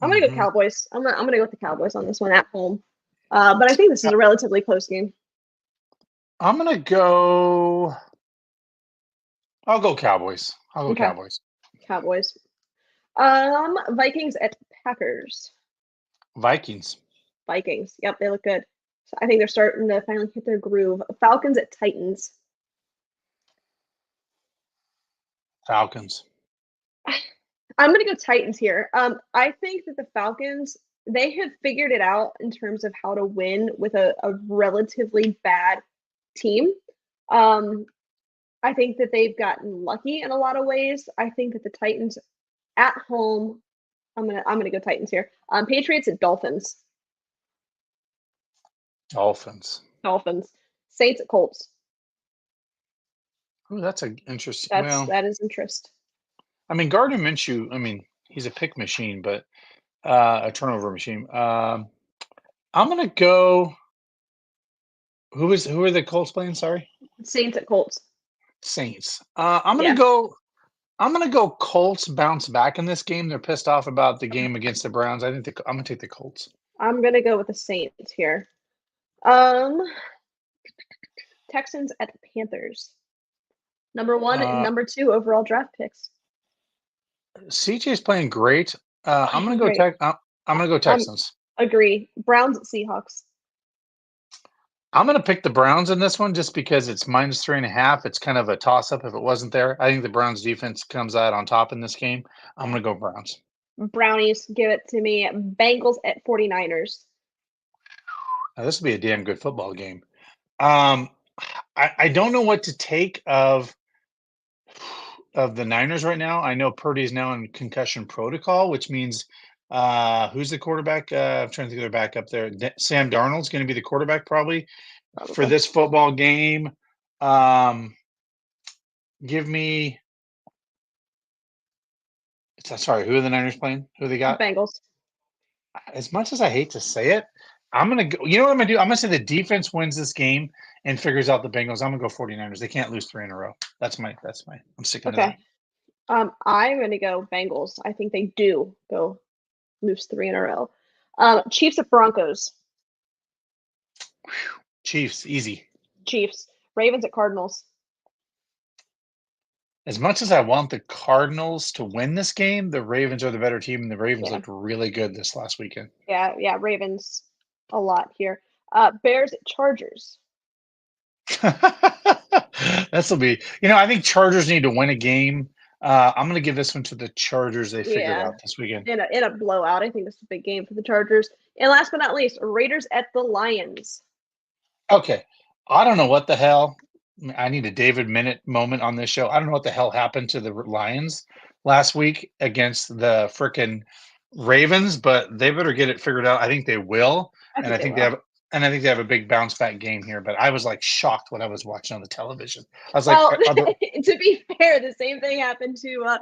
I'm gonna go Cowboys. I'm gonna go with the Cowboys on this one at home. But I think this is a relatively close game. I'm gonna go. I'll go Cowboys. Cowboys. Vikings at Packers. Vikings. Yep, they look good. So I think they're starting to finally hit their groove. Falcons at Titans. Falcons. I'm going to go Titans here. I think that the Falcons, they have figured it out in terms of how to win with a relatively bad team. I think that they've gotten lucky in a lot of ways. I think that the Titans at home, I'm gonna go Titans here. Patriots at Dolphins. Dolphins. Saints at Colts. Oh, that's an interesting. That is interest. I mean, Gardner Minshew. I mean, he's a pick machine, but a turnover machine. I'm gonna go. Who are the Colts playing? Sorry, Saints at Colts. Saints. I'm gonna go. I'm gonna go Colts bounce back in this game. They're pissed off about the game against the Browns. I'm gonna take the Colts. I'm gonna go with the Saints here. Texans at the Panthers. Number 1 and number 2 overall draft picks. CJ's playing great. I'm gonna go. I'm gonna go Texans. Agree. Browns at Seahawks. I'm going to pick the Browns in this one just because it's -3.5. It's kind of a toss-up if it wasn't there. I think the Browns defense comes out on top in this game. I'm going to go Browns. Brownies, give it to me. Bengals at 49ers. Now, this will be a damn good football game. I don't know what to take of the Niners right now. I know Purdy's now in concussion protocol, which means who's the quarterback? I'm trying to think of their backup there. Sam Darnold's going to be the quarterback probably for this football game. Give me. Sorry, who are the Niners playing? Who they got? Bengals. As much as I hate to say it, I'm going to go. You know what I'm going to do? I'm going to say the defense wins this game and figures out the Bengals. I'm going to go 49ers. They can't lose 3 in a row. That's my. I'm sticking to that. I'm going to go Bengals. I think they do go lose 3 in a row. Chiefs at Broncos. Chiefs, easy. Chiefs. Ravens at Cardinals. As much as I want the Cardinals to win this game, the Ravens are the better team, and the Ravens looked really good this last weekend. Yeah, Ravens a lot here. Bears at Chargers. This will be, I think Chargers need to win a game. I'm going to give this one to the Chargers. They figured out this weekend. In a blowout. I think this is a big game for the Chargers. And last but not least, Raiders at the Lions. Okay. I don't know what the hell. I need a David Minute moment on this show. I don't know what the hell happened to the Lions last week against the frickin' Ravens, but they better get it figured out. I think they will. I think they have a big bounce back game here, but I was like shocked when I was watching on the television. I was like, to be fair, the same thing happened to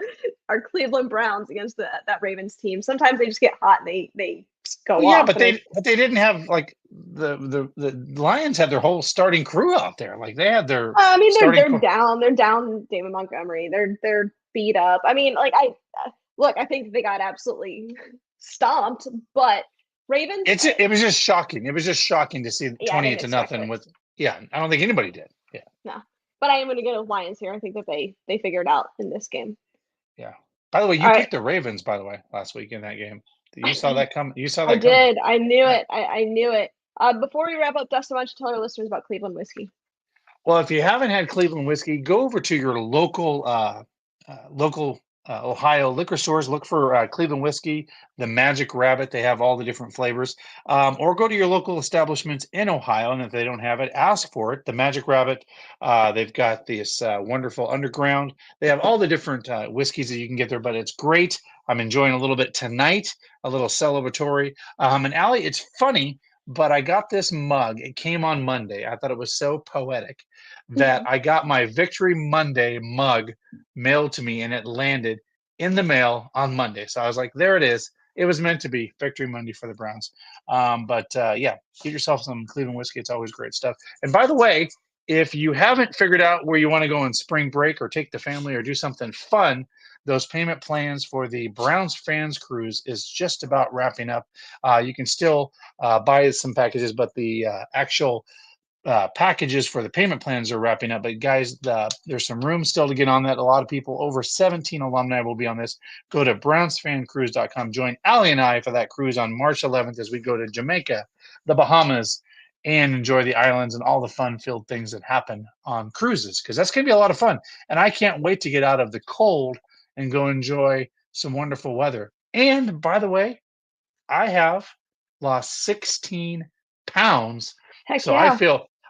our Cleveland Browns against that Ravens team. Sometimes they just get hot and they go off. Yeah, but they didn't have like the Lions had their whole starting crew out there. Like they had their. I mean, they're down. They're down. David Montgomery. They're beat up. I mean, like I think they got absolutely stomped, but. Ravens. It was just shocking. It was just shocking to see 28-0 with. Yeah, I don't think anybody did. Yeah. No, but I am going to go with Lions here. I think that they figured out in this game. Yeah. By the way, you picked the Ravens. By the way, last week in that game, you saw that come. You saw that. I did. I knew it. I knew it. Before we wrap up, Dustin, why don't you tell our listeners about Cleveland whiskey? Well, if you haven't had Cleveland whiskey, go over to your local Ohio liquor stores. Look for Cleveland whiskey, the Magic Rabbit. They have all the different flavors. Or go to your local establishments in Ohio, and if they don't have it, ask for it. The Magic Rabbit. They've got this wonderful underground. They have all the different whiskeys that you can get there, but it's great. I'm enjoying a little bit tonight, a little celebratory. And Allie, it's funny, but I got this mug. It came on Monday. I thought it was so poetic that I got my Victory Monday mug mailed to me, and it landed in the mail on Monday. So I was like, there it is. It was meant to be Victory Monday for the Browns. Get yourself some Cleveland whiskey. It's always great stuff. And by the way, if you haven't figured out where you want to go on spring break or take the family or do something fun, those payment plans for the Browns fans cruise is just about wrapping up. You can still buy some packages, but the actual packages for the payment plans are wrapping up. But guys, there's some room still to get on that. A lot of people, over 17 alumni will be on this. Go to brownsfancruise.com. Join Allie and I for that cruise on March 11th as we go to Jamaica, the Bahamas, and enjoy the islands and all the fun-filled things that happen on cruises, because that's going to be a lot of fun. And I can't wait to get out of the cold and go enjoy some wonderful weather. And by the way, I have lost 16 pounds. Heck So yeah.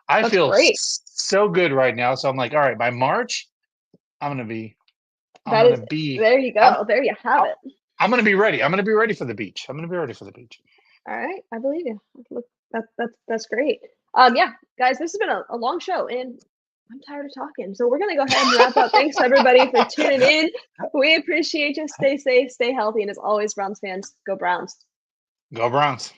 I That's feel great. so good right now. So I'm like, all right, by March, I'm gonna be there you go. There you have it. I'm gonna be ready. I'm gonna be ready for the beach. I'm gonna be ready for the beach. All right, I believe you. Look, that's great. Yeah, guys, this has been a long show, and I'm tired of talking. So we're gonna go ahead and wrap up. Thanks everybody for tuning in. We appreciate you. Stay safe, stay healthy, and as always, Browns fans, go Browns. Go Browns.